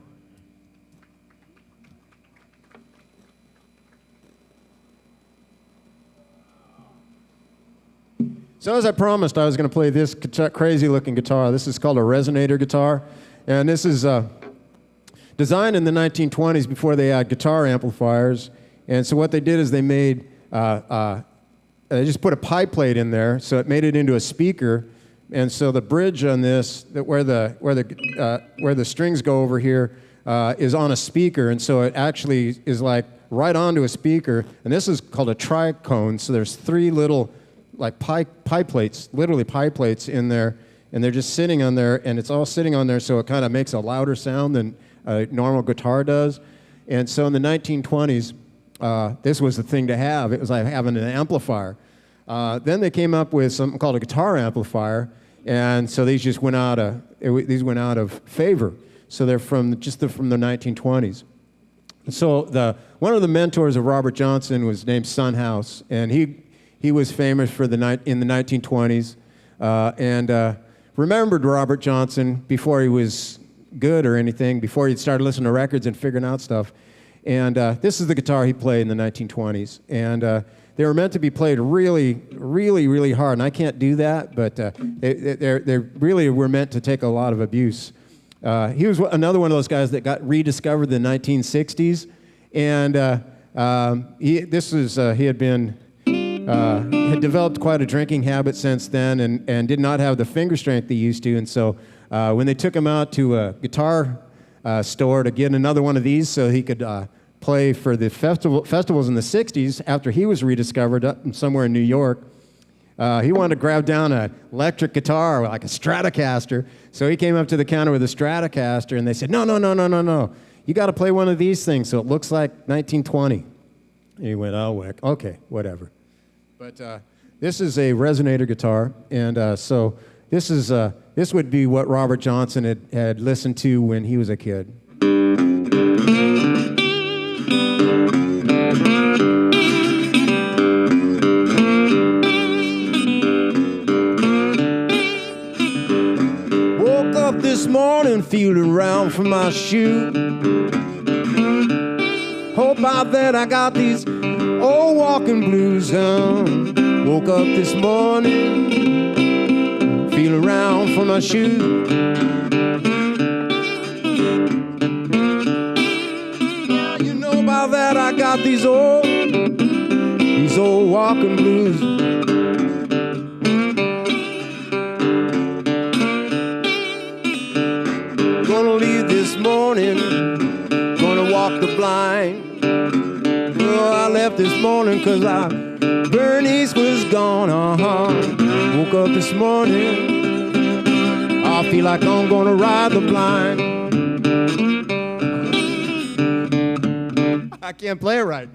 So as I promised, I was going to play this crazy-looking guitar. This is called a resonator guitar. And this is designed in the 1920s before they had guitar amplifiers. And so what they did is they made, they just put a pipe plate in there, so it made it into a speaker. And so the bridge on this, where the strings go over here, is on a speaker. And so it actually is like right onto a speaker. And this is called a tricone. So there's three little like pipe plates, literally pipe plates in there, and they're just sitting on there, and it's all sitting on there, so it kind of makes a louder sound than a normal guitar does. And so in the 1920s, this was the thing to have. It was like having an amplifier. Then they came up with something called a guitar amplifier, and so these just went out of favor. So they're from the 1920s. So one of the mentors of Robert Johnson was named Son House, and he was famous in the 1920s, and remembered Robert Johnson before he was good or anything, before he started listening to records and figuring out stuff. And this is the guitar he played in the 1920s. And they were meant to be played really, really, really hard. And I can't do that, but they really were meant to take a lot of abuse. He was another one of those guys that got rediscovered in the 1960s. And he had developed quite a drinking habit since then and did not have the finger strength he used to. And so when they took him out to a guitar store to get another one of these so he could play for the festivals in the 60s after he was rediscovered up somewhere in New York, he wanted to grab down an electric guitar like a Stratocaster. So he came up to the counter with a Stratocaster, and they said, no. You got to play one of these things so it looks like 1920. And he went, oh, okay, whatever. But this is a resonator guitar, and so this would be what Robert Johnson had listened to when he was a kid. Woke up this morning feeling around for my shoe. Hope out that I got these old walking blues down. Woke up this morning, feel around for my shoe. Yeah, you know about that, I got these old walking blues. Gonna leave this morning, gonna walk walk the blind. Oh, I left this morning because Bernice was gone, Woke up this morning, I feel like I'm gonna ride the blind. I can't play it right.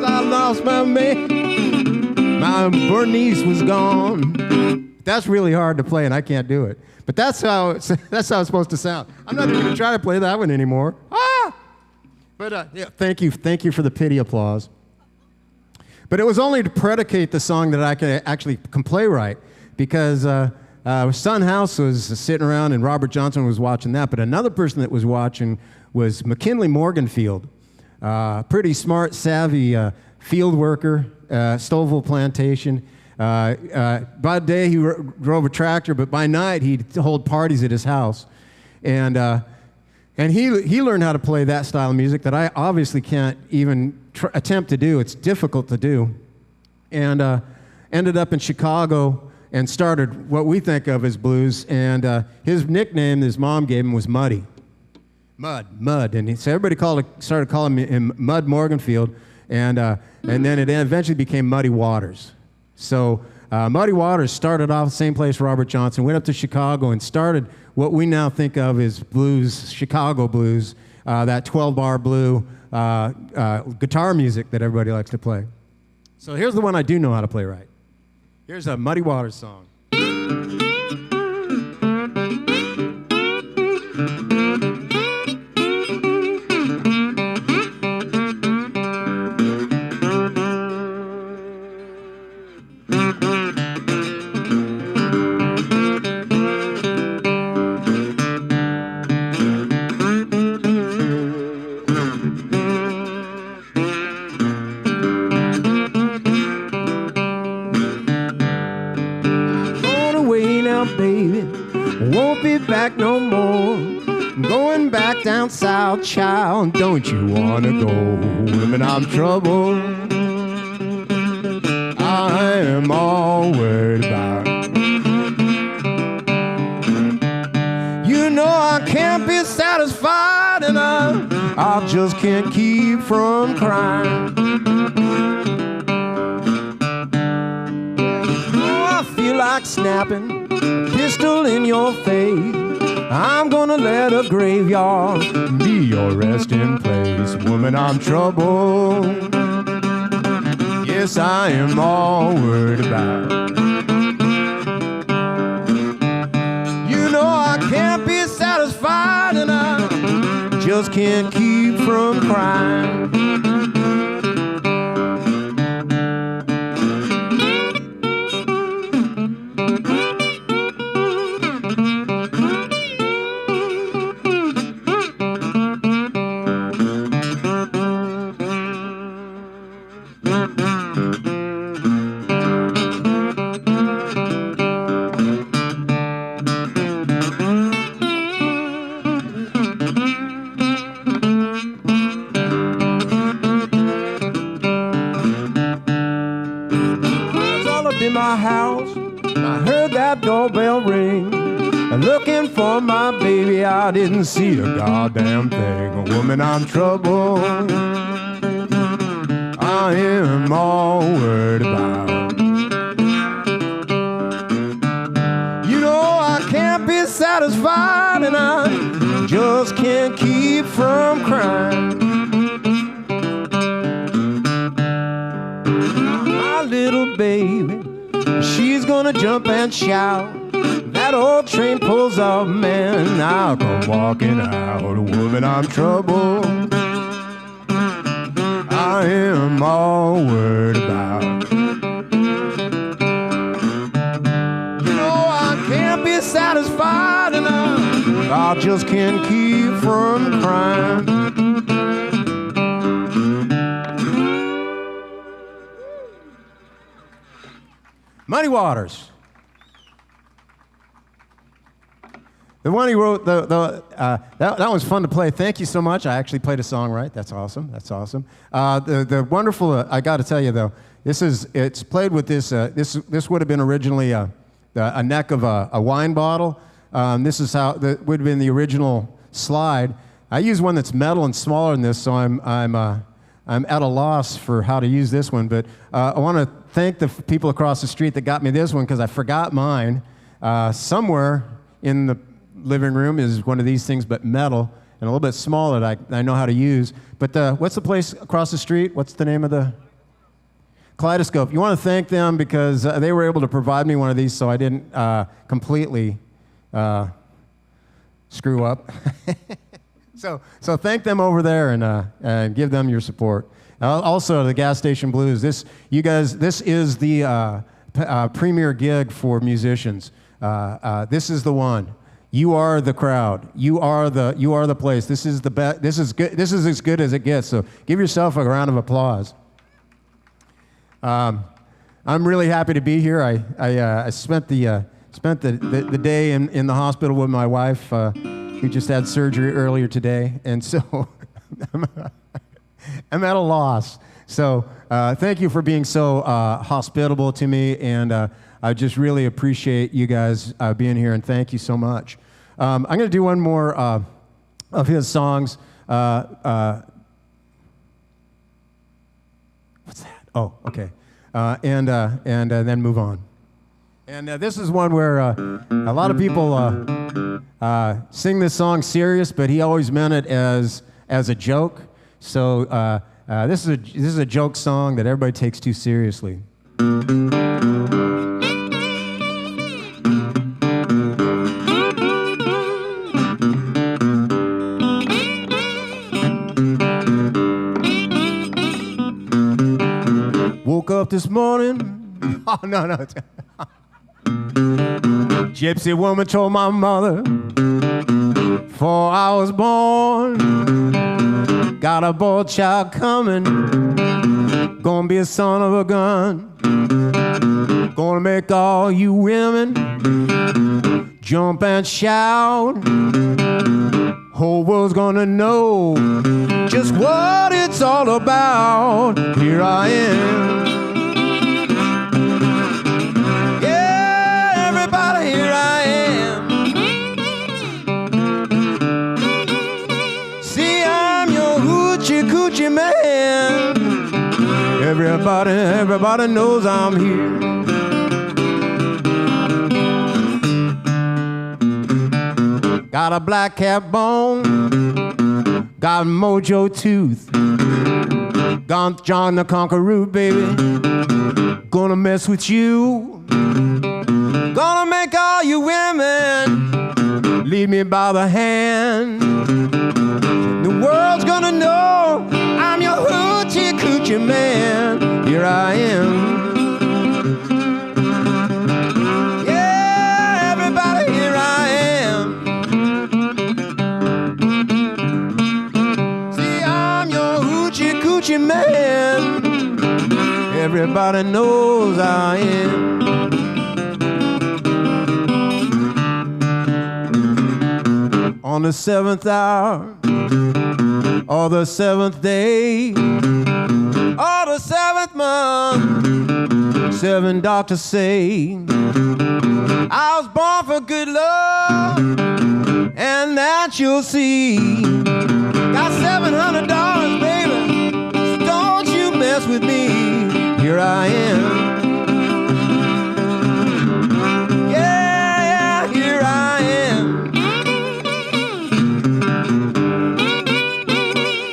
I lost my man. My Bernice was gone. That's really hard to play, and I can't do it. But that's how it's supposed to sound. I'm not even going to try to play that one anymore. But yeah, thank you for the pity applause. But it was only to predicate the song that I can play right, because Son House was sitting around and Robert Johnson was watching that. But another person that was watching was McKinley Morganfield, pretty smart, savvy field worker, Stouffville Plantation. By day he drove a tractor, but by night he'd hold parties at his house, and he learned how to play that style of music that I obviously can't even attempt to do. It's difficult to do, and ended up in Chicago and started what we think of as blues. And his nickname his mom gave him was Muddy, Mud, and so everybody started calling him Mud Morganfield, and then it eventually became Muddy Waters. So Muddy Waters started off the same place Robert Johnson, went up to Chicago and started what we now think of as blues, Chicago blues, that 12-bar blue guitar music that everybody likes to play. So here's the one I do know how to play right. Here's a Muddy Waters song. Back no more. I'm going back down south, child. Don't you wanna go? Women, I'm troubled. I am all worried about. You know I can't be satisfied, and I just can't keep from crying. Oh, I feel like snapping a pistol in your face. I'm gonna let a graveyard be your resting place. Woman, I'm troubled. Yes, I am all worried about. You know I can't be satisfied, and I just can't keep from crying. My house, I heard that doorbell ring. Looking for my baby, I didn't see a goddamn thing. Woman, I'm troubled. I am all worried about. You know I can't be satisfied, and I just can't keep from crying. My little baby, she's gonna jump and shout. That old train pulls off, man, I'll come walking out. Woman, I'm troubled. I am all worried about. You know I can't be satisfied, and I just can't keep from crying. Muddy Waters. The one he wrote, that was fun to play. Thank you so much. I actually played a song right. That's awesome. That's awesome. The wonderful, I got to tell you though, it's played with this. This would have been originally a neck of a wine bottle. This is how that would have been the original slide. I use one that's metal and smaller than this, so I'm at a loss for how to use this one. But I want to thank the people across the street that got me this one because I forgot mine. Somewhere in the living room is one of these things, but metal and a little bit smaller that I know how to use. But what's the place across the street? What's the name of the? Kaleidoscope. You want to thank them because they were able to provide me one of these so I didn't completely screw up. So thank them over there and give them your support. Also, the Gas Station Blues. This is the premier gig for musicians. This is the one. You are the crowd. You are the place. This is the best. This is good. This is as good as it gets. So give yourself a round of applause. I'm really happy to be here. I spent the day in the hospital with my wife, who just had surgery earlier today, and so I'm at a loss. So thank you for being so hospitable to me, and I just really appreciate you guys being here, and thank you so much. I'm going to do one more of his songs. What's that? Oh, okay. And then move on. And this is one where a lot of people sing this song serious, but he always meant it as a joke. So this is a joke song that everybody takes too seriously. Woke up this morning. Oh, no. Gypsy woman told my mother, before I was born, got a boy child coming, gonna be a son of a gun, gonna make all you women jump and shout. Whole world's gonna know just what it's all about. Here I am. Yeah, everybody, here I am. See, I'm your hoochie coochie man. Everybody knows I'm here. Got a black cat bone, got a mojo tooth, got John the Conqueror, baby. Gonna mess with you, gonna make all you women lead me by the hand. The world's gonna know I'm your hoochie coochie man. Here I am. Yeah, everybody, here I am. Man, everybody knows I am. On the 7th hour, or the 7th day, or the 7th month, 7 doctors say I was born for good love, and that you'll see. Got $700, baby. Mess with me, here I am. Yeah, here I am.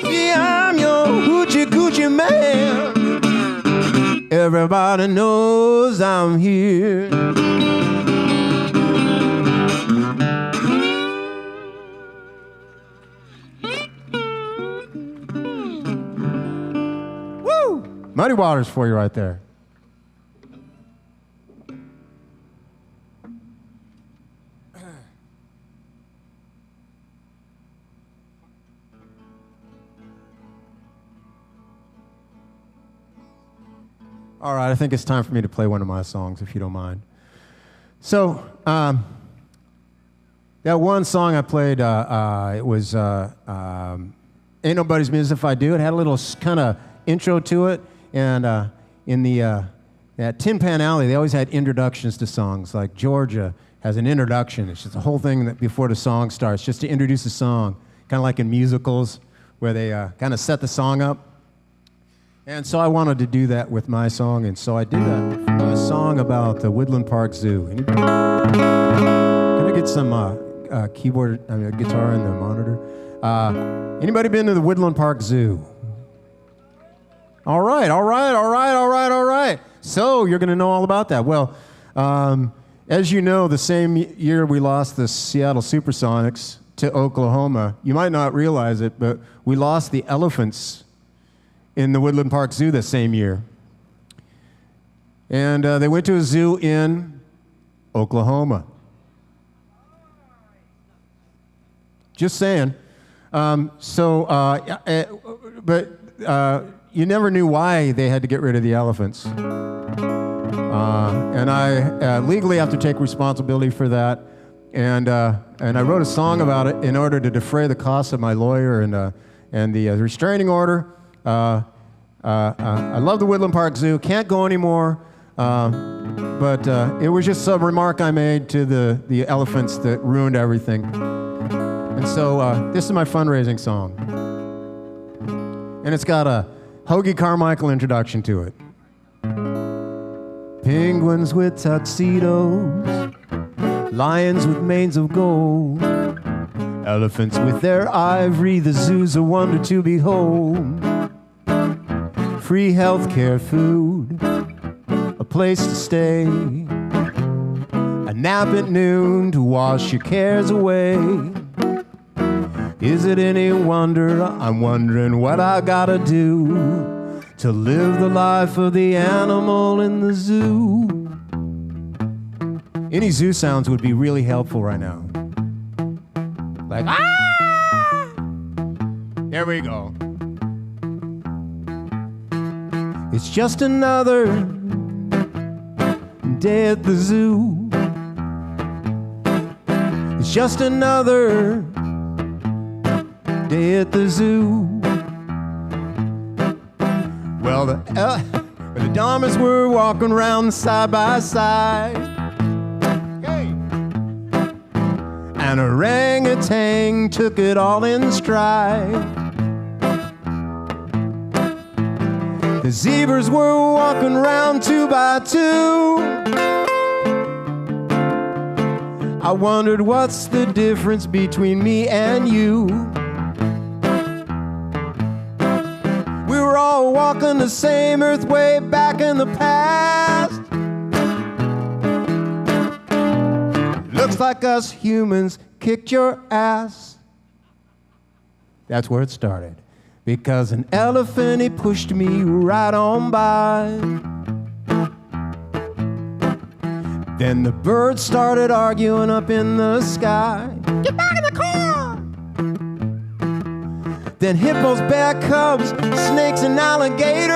See, I'm your hoochie coochie man. Everybody knows I'm here. Muddy Waters for you right there. All right, I think it's time for me to play one of my songs, if you don't mind. So, that one song I played, it was Ain't Nobody's Business If I Do. It had a little kind of intro to it. And in the at Tin Pan Alley, they always had introductions to songs like Georgia has an introduction. It's just the whole thing that before the song starts, just to introduce the song, kind of like in musicals where they kind of set the song up. And so I wanted to do that with my song, and so I did a song about the Woodland Park Zoo. Can I get some keyboard, guitar in the monitor? Anybody been to the Woodland Park Zoo? All right. So you're going to know all about that. Well, as you know, the same year we lost the Seattle Supersonics to Oklahoma, you might not realize it, but we lost the elephants in the Woodland Park Zoo the same year. And they went to a zoo in Oklahoma. Just saying. But you never knew why they had to get rid of the elephants. And I legally have to take responsibility for that. And I wrote a song about it in order to defray the costs of my lawyer and the restraining order. I love the Woodland Park Zoo. Can't go anymore. But it was just some remark I made to the elephants that ruined everything. And so this is my fundraising song. And it's got a Hoagie Carmichael introduction to it. Penguins with tuxedos, lions with manes of gold, elephants with their ivory, the zoo's a wonder to behold. Free healthcare, food, a place to stay, a nap at noon to wash your cares away. Is it any wonder I'm wondering what I gotta do to live the life of the animal in the zoo? Any zoo sounds would be really helpful right now. Like, ah! There we go. It's just another day at the zoo. It's just another day at the zoo. Well, the Dharmas were walking around side by side. Hey. An orangutan took it all in stride. The zebras were walking around two by two. I wondered what's the difference between me and you. We were all walking the same earth way back in the past. Looks like us humans kicked your ass. That's where it started. Because an elephant, he pushed me right on by. Then the birds started arguing up in the sky. Get back in the car! Then hippos, bear cubs, snakes and alligators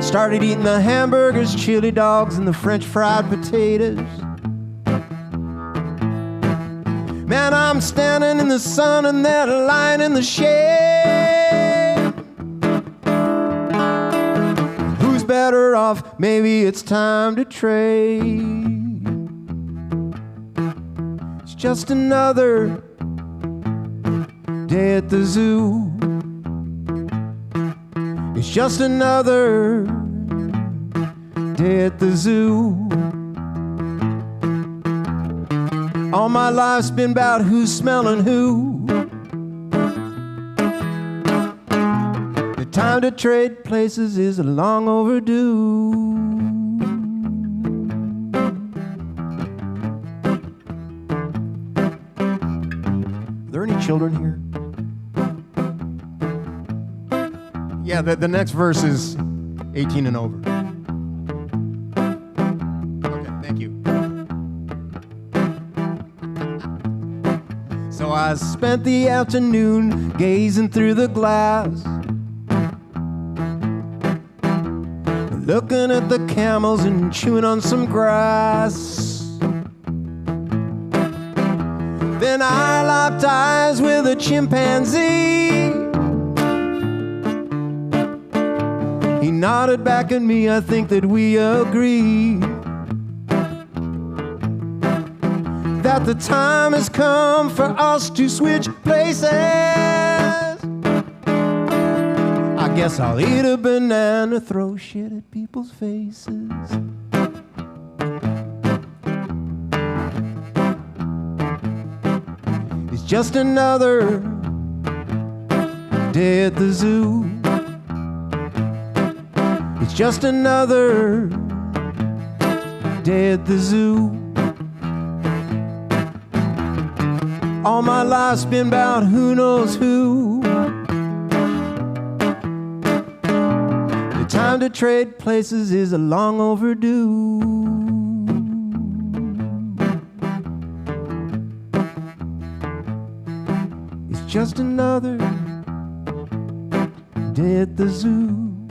started eating the hamburgers, chili dogs, and the French fried potatoes. Man, I'm standing in the sun and they're lying in the shade. Who's better off? Maybe it's time to trade. It's just another day at the zoo. It's just another day at the zoo. All my life's been about who's smelling who. The time to trade places is long overdue. Are there any children here? Yeah, the next verse is 18 and over. Okay, thank you. So I spent the afternoon gazing through the glass, looking at the camels and chewing on some grass. Then I locked eyes with a chimpanzee. He nodded back at me, I think that we agreed. that the time has come for us to switch places. I guess I'll eat a banana, throw shit at people's faces. It's just another day at the zoo. It's just another day at the zoo. All my life's been about who knows who. The time to trade places is a long overdue. It's just another day at the zoo.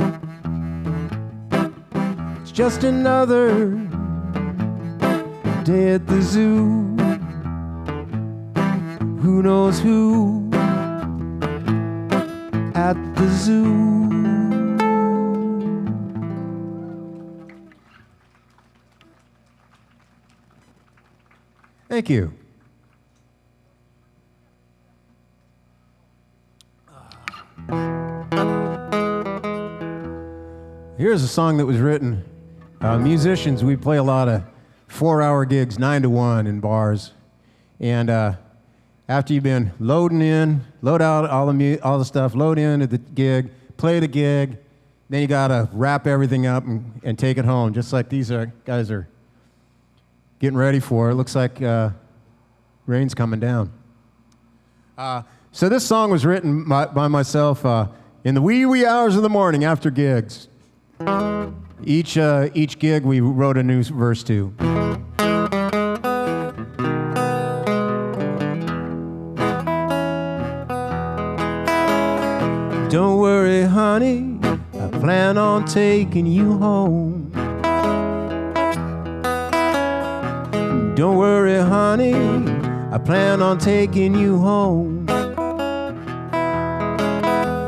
It's just another day at the zoo. Who knows who at the zoo? Thank you. Here's a song that was written. Musicians, we play a lot of 4-hour gigs, 9 to 1 in bars. And after you've been load out all the stuff, load into the gig, play the gig, then you gotta wrap everything up and take it home, just like these guys are getting ready for. It looks like rain's coming down. So this song was written by myself in the wee hours of the morning after gigs. Each gig we wrote a new verse to. Don't worry, honey, I plan on taking you home. Don't worry, honey, I plan on taking you home.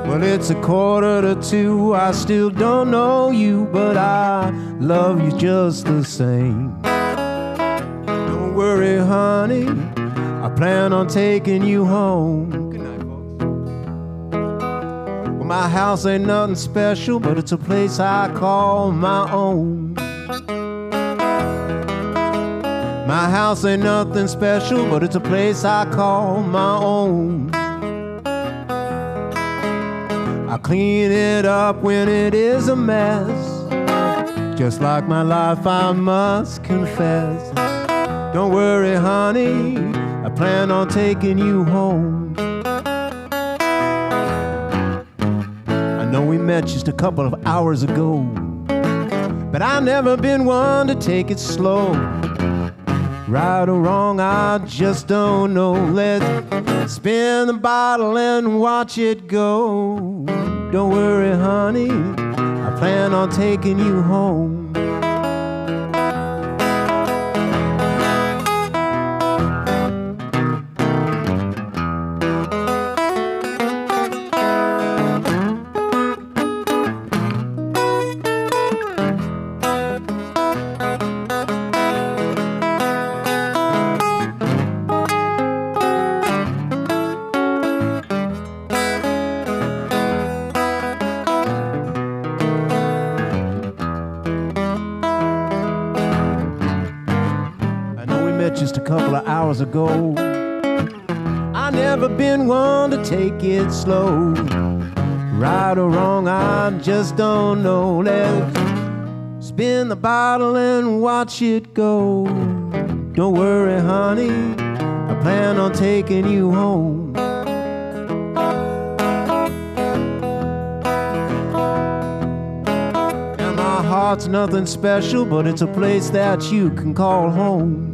Well, it's 1:45, I still don't know you, but I love you just the same. Don't worry, honey, I plan on taking you home. Good night, folks. Well, my house ain't nothing special, but it's a place I call my own. My house ain't nothing special, but it's a place I call my own. I clean it up when it is a mess. Just like my life, I must confess. Don't worry, honey, I plan on taking you home. I know we met just a couple of hours ago, but I've never been one to take it slow. Right or wrong, I just don't know. Let's spin the bottle and watch it go. Don't worry, honey, I plan on taking you home. Just a couple of hours ago, I never been one to take it slow. Right or wrong, I just don't know. Let's spin the bottle and watch it go. Don't worry, honey, I plan on taking you home. And my heart's nothing special, but it's a place that you can call home.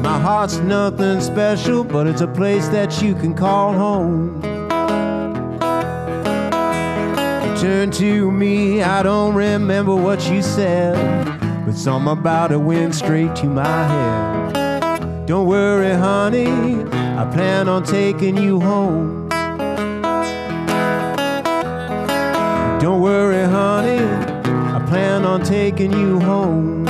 My heart's nothing special, but it's a place that you can call home. You turned to me, I don't remember what you said, but something about it went straight to my head. Don't worry, honey, I plan on taking you home. Don't worry, honey, I plan on taking you home.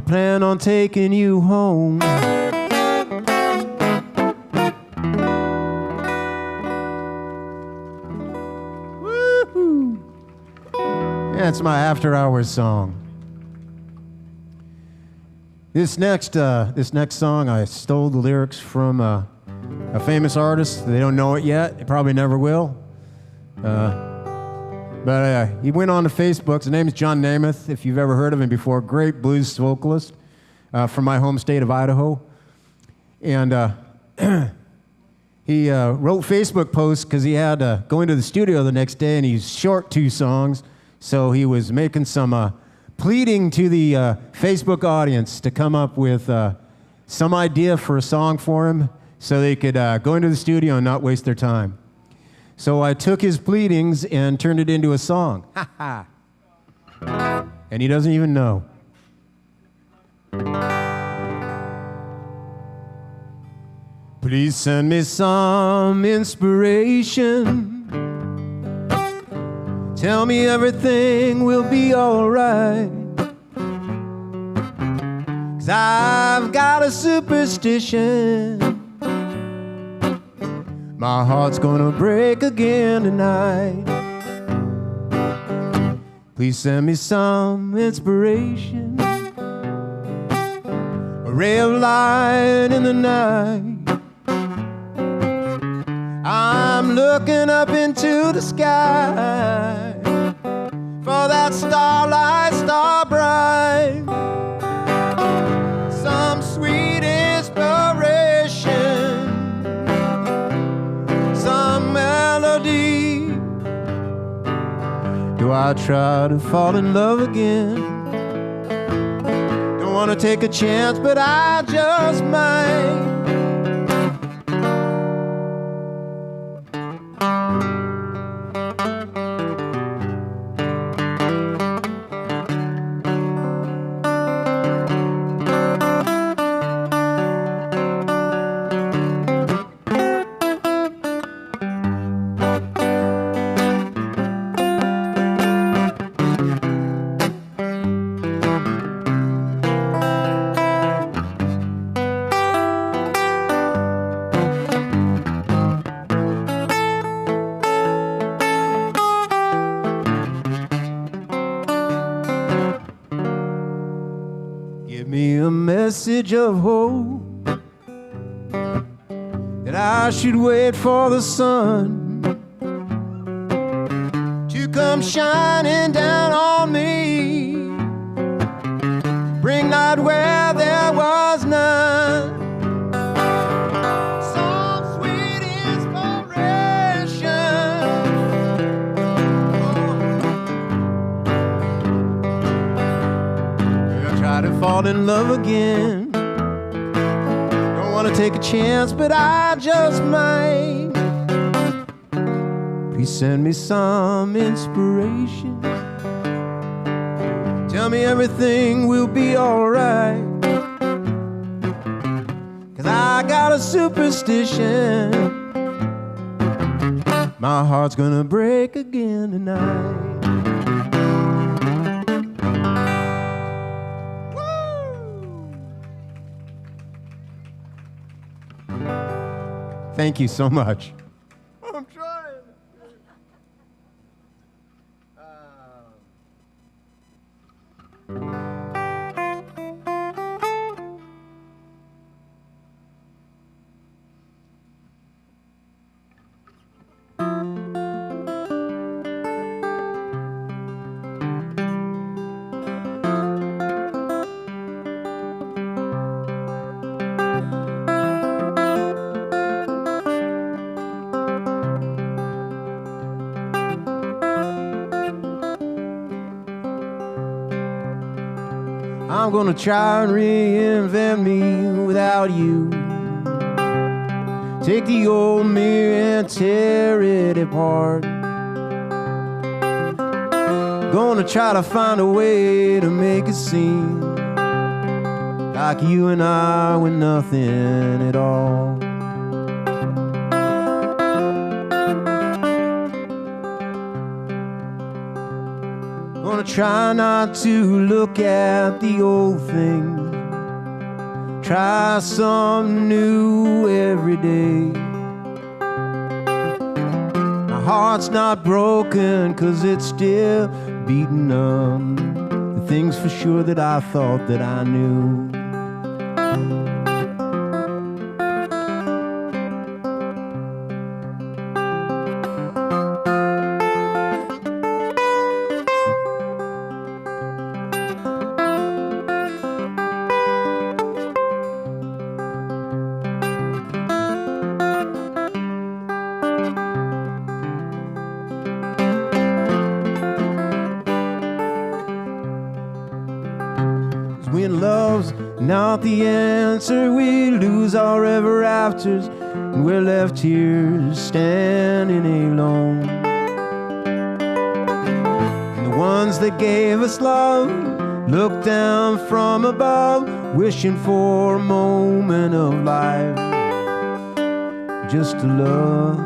I plan on taking you home. Woo-hoo. Yeah, it's my after hours song. This next song, I stole the lyrics from a famous artist. They don't know it yet. They probably never will. But he went on to Facebook. His name is John Namath, if you've ever heard of him before. Great blues vocalist from my home state of Idaho. And he wrote Facebook posts because he had to go into the studio the next day, and he's short 2 songs. So he was making some pleading to the Facebook audience to come up with some idea for a song for him so they could go into the studio and not waste their time. So I took his pleadings and turned it into a song. Ha ha. And he doesn't even know. Please send me some inspiration. Tell me everything will be alright. 'Cause I've got a superstition. My heart's gonna break again tonight. Please send me some inspiration. A ray of light in the night. I'm looking up into the sky for that starlight, star bright. Some sweet inspiration, some melody. Do I try to fall in love again? Don't want to take a chance, but I just might. Message of hope that I should wait for the sun to come shining down on me, bring light where there was none. Some sweet inspiration. I try to fall in love again. Don't want to take a chance, but I just might. Please send me some inspiration. Tell me everything will be alright. 'Cause I got a superstition. My heart's gonna break again tonight. Thank you so much. I'm trying. I'm gonna try and reinvent me without you. Take the old mirror and tear it apart. Gonna try to find a way to make it seem like you and I were nothing at all. Gonna try not to look at the old things. Try something new every day. My heart's not broken, 'cause it's still beating up the things for sure that I thought that I knew. When love's not the answer, we lose our ever afters, and we're left here standing alone. And the ones that gave us love look down from above, wishing for a moment of life just to love.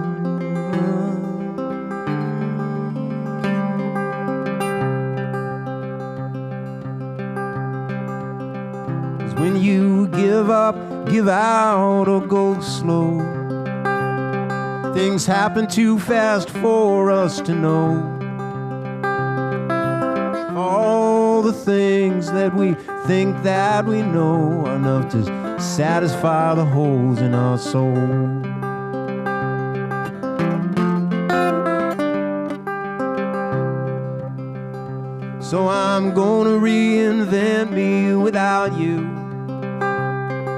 When you give up, give out, or go slow, things happen too fast for us to know. All the things that we think that we know are enough to satisfy the holes in our soul. So I'm gonna reinvent me without you.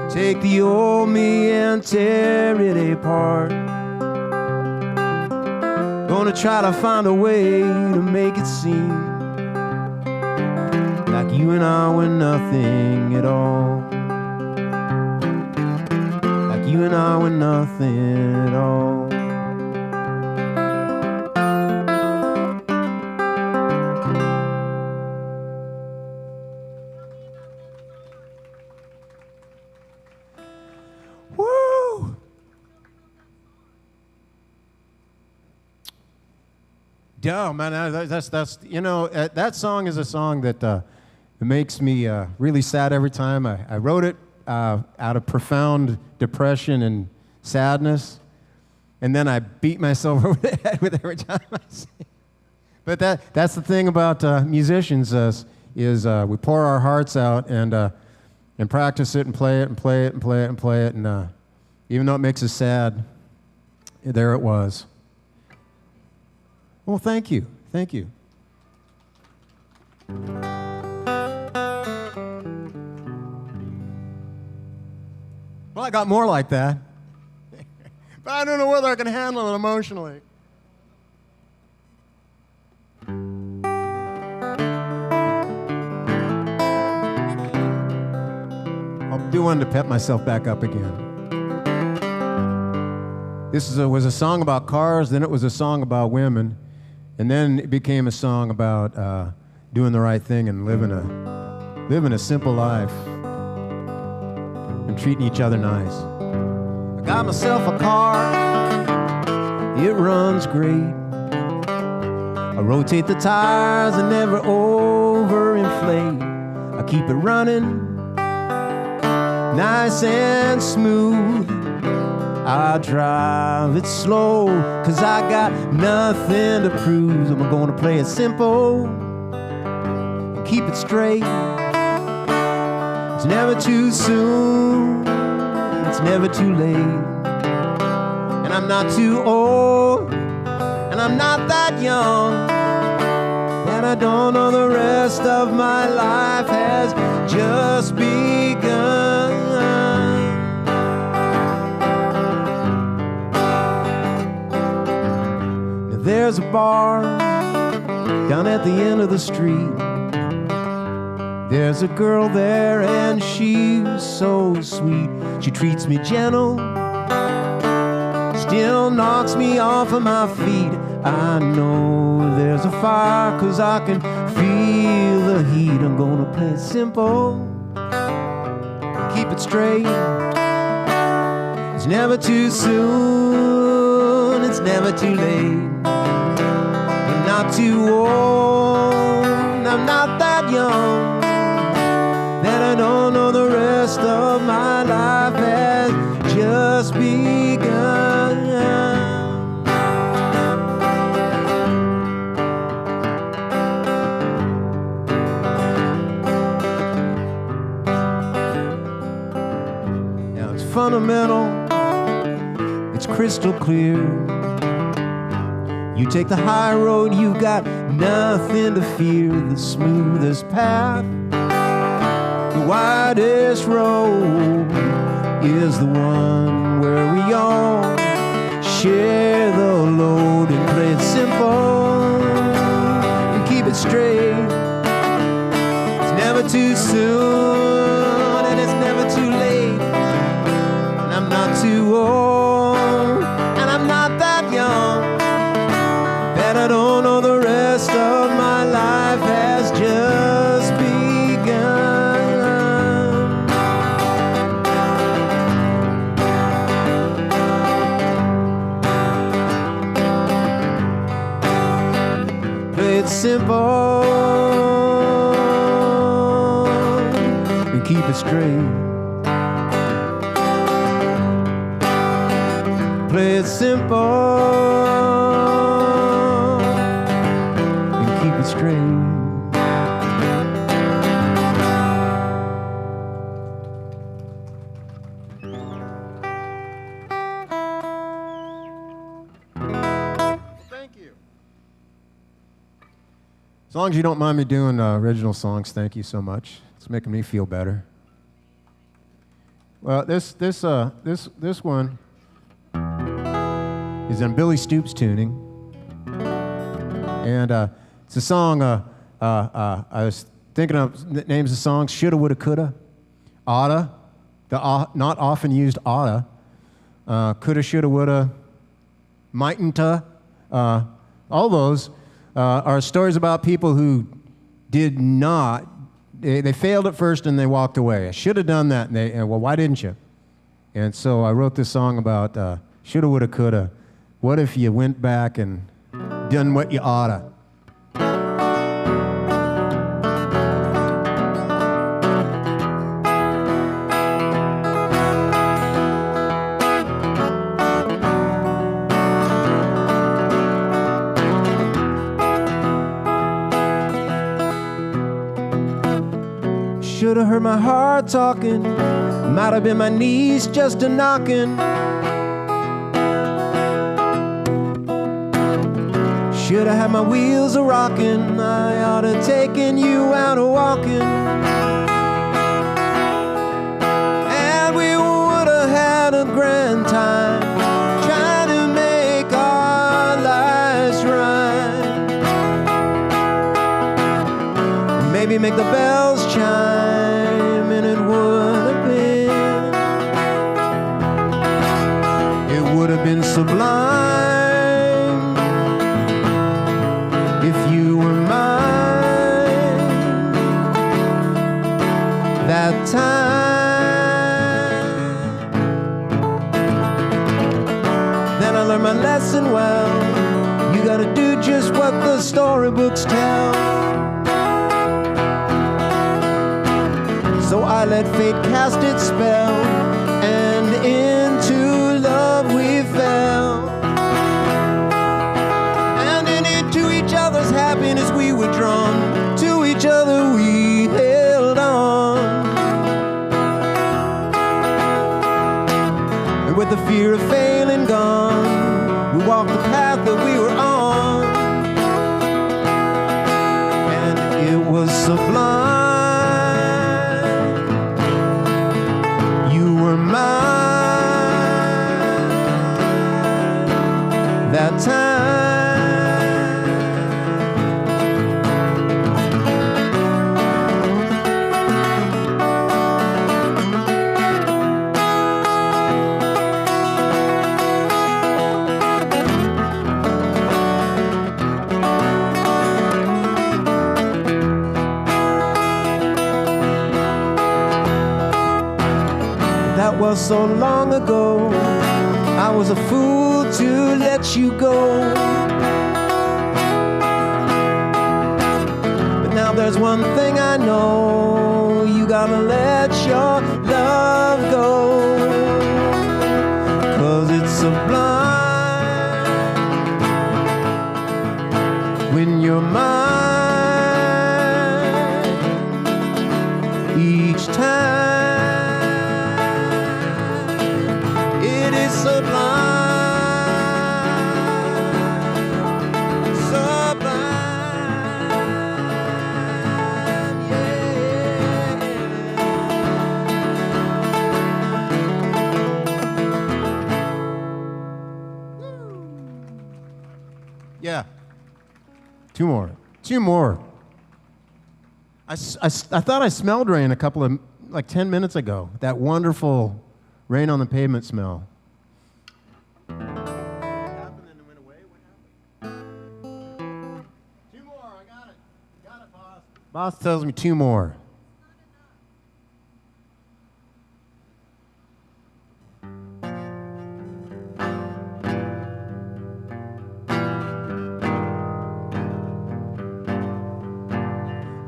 Take the old me and tear it apart. Gonna try to find a way to make it seem like you and I were nothing at all. Like you and I were nothing at all. Yeah, man, that's you know, that song is a song that it makes me really sad every time. I wrote it out of profound depression and sadness, and then I beat myself over the head with every time I sing. But that's the thing about musicians is we pour our hearts out and practice it and play it and play it and play it and play it, and even though it makes us sad, there it was. Well, thank you. Thank you. Well, I got more like that. But I don't know whether I can handle it emotionally. I'll do one to pep myself back up again. This was a song about cars, then it was a song about women. And then it became a song about doing the right thing and living a simple life and treating each other nice. I got myself a car, it runs great. I rotate the tires and never overinflate. I keep it running nice and smooth. I drive it slow, 'cause I got nothing to prove. I'm gonna play it simple and keep it straight. It's never too soon, it's never too late. And I'm not too old, and I'm not that young, and I don't know the rest of my life has just begun. There's a bar down at the end of the street. There's a girl there and she's so sweet. She treats me gentle, still knocks me off of my feet. I know there's a fire 'cause I can feel the heat. I'm gonna play it simple, keep it straight. It's never too soon, it's never too late. Not too old, I'm not that young that I don't know the rest of my life has just begun. Now it's fundamental, it's crystal clear. You take the high road, you've got nothing to fear. The smoothest path, the widest road is the one where we all share the load and play it simple and keep it straight. It's never too soon and it's never too late. And I'm not too old and I'm not that young that I don't know the rest of my life has just begun. Play it simple and keep it straight. Play it simple and keep it straight. Thank you. As long as you don't mind me doing original songs, thank you so much. It's making me feel better. Well, this one is on Billy Stoops tuning, and it's a song. I was thinking of names of songs: shoulda, woulda, coulda, oughta, the not often used oughta, coulda, shoulda, woulda, mightn't-a. All those are stories about people who did not. They failed at first and they walked away. I should have done that. And well, why didn't you? And so I wrote this song about shoulda, woulda, coulda. What if you went back and done what you oughta? Shoulda heard my heart talking, might have been my knees just a knocking. Shoulda had my wheels a rocking, I oughta taken you out a walking. And we woulda had a grand time, trying to make our lives right. Maybe make the bells chime, and it would have been, it would have been sublime if you were mine that time. Then I learned my lesson well, you gotta do just what the storybooks tell. So I let fate cast its spell, and into love we fell. And into each other's happiness we were drawn, to each other we held on. And with the fear of failing gone, we walked the path that we were on. And it was sublime. That time. That was so long ago, I was a fool to let you go. But now there's one thing I know, you gotta let your love go, 'cause it's sublime when you're mine each time. It is sublime. Yeah. Two more. I thought I smelled rain a couple of, like 10 minutes ago. That wonderful rain on the pavement smell. What happened and it went away? What happened? Two more, I got it. Got it, boss. Boss tells me two more.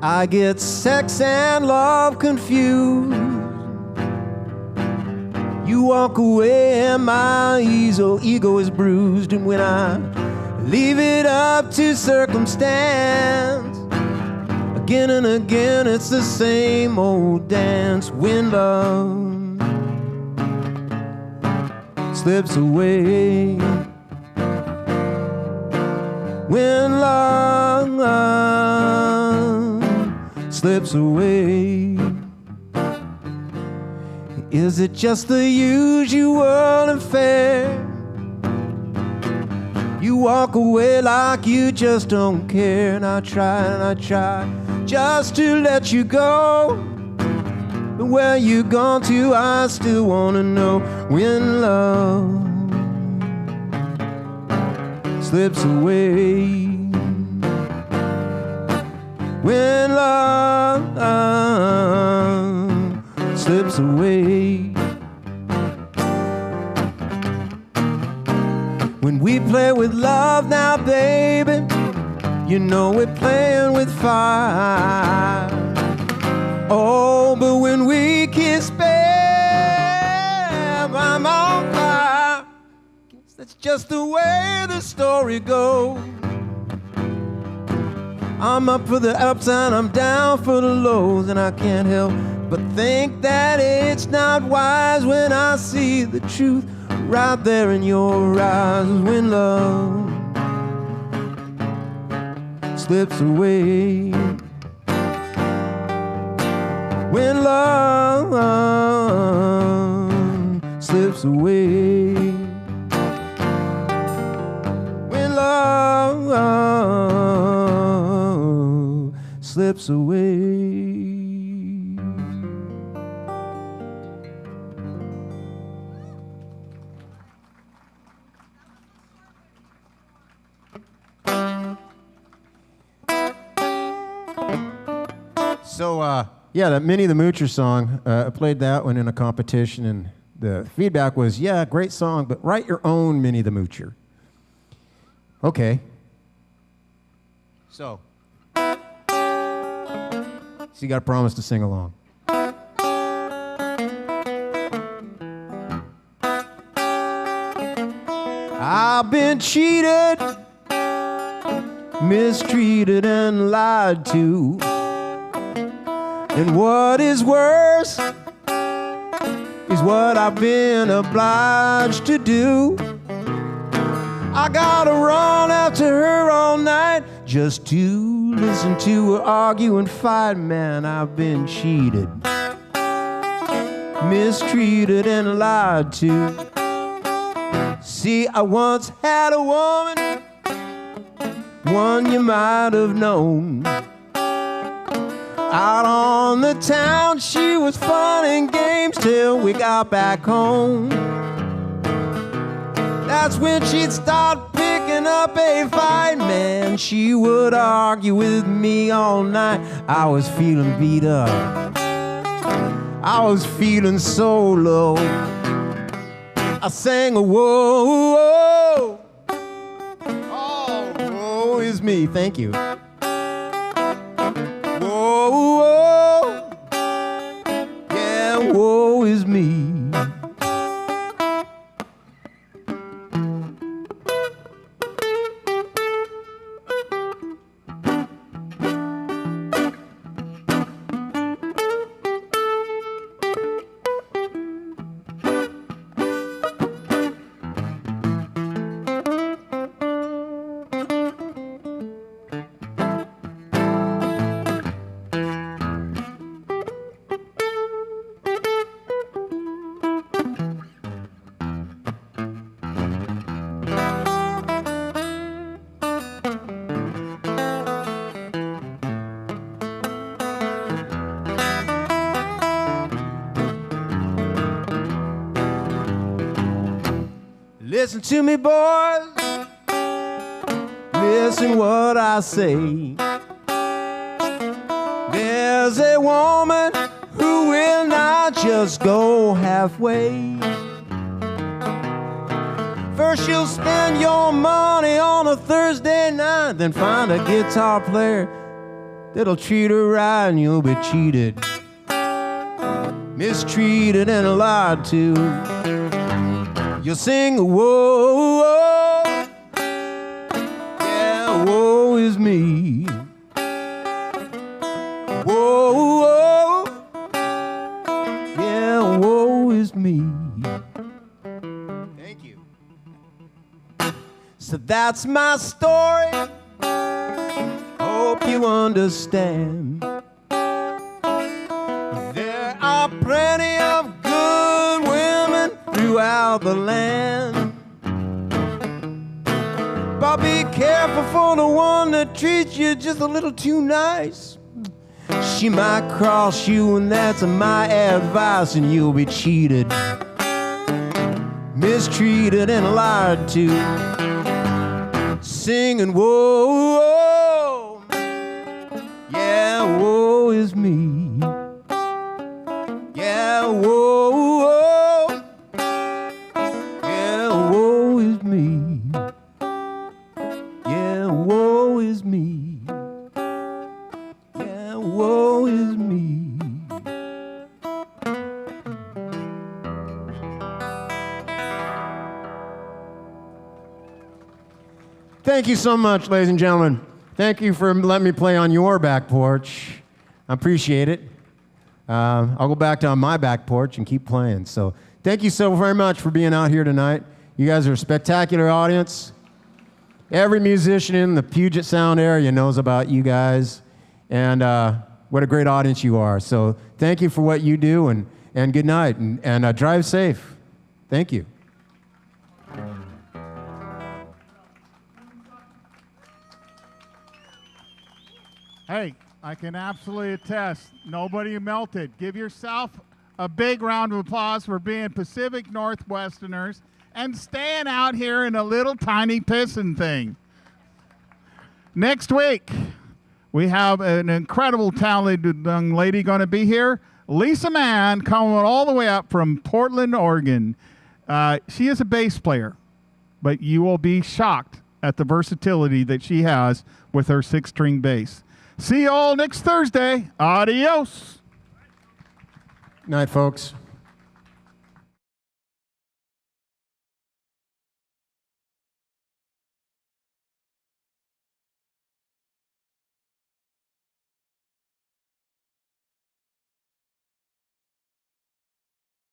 I get sex and love confused. You walk away and my ego is bruised. And when I leave it up to circumstance, again and again it's the same old dance. When love slips away, when love slips away, is it just the usual affair? You walk away like you just don't care. And I try just to let you go, but where you gone to, I still wanna know. When love slips away, when love slips away, when we play with love now, baby, you know we're playing with fire. Oh, but when we kiss, babe, I'm on fire. Guess that's just the way the story goes. I'm up for the ups and I'm down for the lows, and I can't help but think that it's not wise when I see the truth right there in your eyes. When love slips away, when love slips away, when love slips away. So, yeah, that Minnie the Moocher song, I played that one in a competition, and the feedback was, yeah, great song, but write your own Minnie the Moocher. Okay. So you got to promise to sing along. I've been cheated, mistreated, and lied to. And what is worse is what I've been obliged to do. I gotta run after her all night just to listen to her argue and fight. Man, I've been cheated, mistreated, and lied to. See, I once had a woman, one you might have known. Out on the town, she was fun and games till we got back home. That's when she'd start picking up a fight, man. She would argue with me all night. I was feeling beat up, I was feeling so low. I sang a whoa, whoa, oh, woe is me, thank you. Whoa, Listen to me, boys. Listen what I say. There's a woman who will not just go halfway. First you'll spend your money on a Thursday night, then find a guitar player that'll treat her right, and you'll be cheated, mistreated, and lied to. You'll sing, whoa, whoa, yeah, woe is me. Whoa, whoa, yeah, woe is me. Thank you. So that's my story. Hope you understand. There are plenty of good women throughout the land, but be careful for the one that treats you just a little too nice. She might cross you, and that's my advice, and you'll be cheated, mistreated, and lied to. Singing, whoa, whoa, yeah, woe is me. Yeah, whoa, whoa, yeah, woe is me. Yeah, woe is me. Yeah, woe is me. Thank you so much, ladies and gentlemen. Thank you for letting me play on your back porch. I appreciate it. I'll go back to my back porch and keep playing. So thank you so very much for being out here tonight. You guys are a spectacular audience. Every musician in the Puget Sound area knows about you guys, and what a great audience you are. So thank you for what you do, and good night, and drive safe. Thank you. Hey, I can absolutely attest, nobody melted. Give yourself a big round of applause for being Pacific Northwesterners and staying out here in a little tiny pissin' thing. Next week, we have an incredible talented young lady going to be here, Lisa Mann, coming all the way up from Portland, Oregon. She is a bass player, but you will be shocked at the versatility that she has with her 6-string bass. See you all next Thursday. Adios. Night, folks.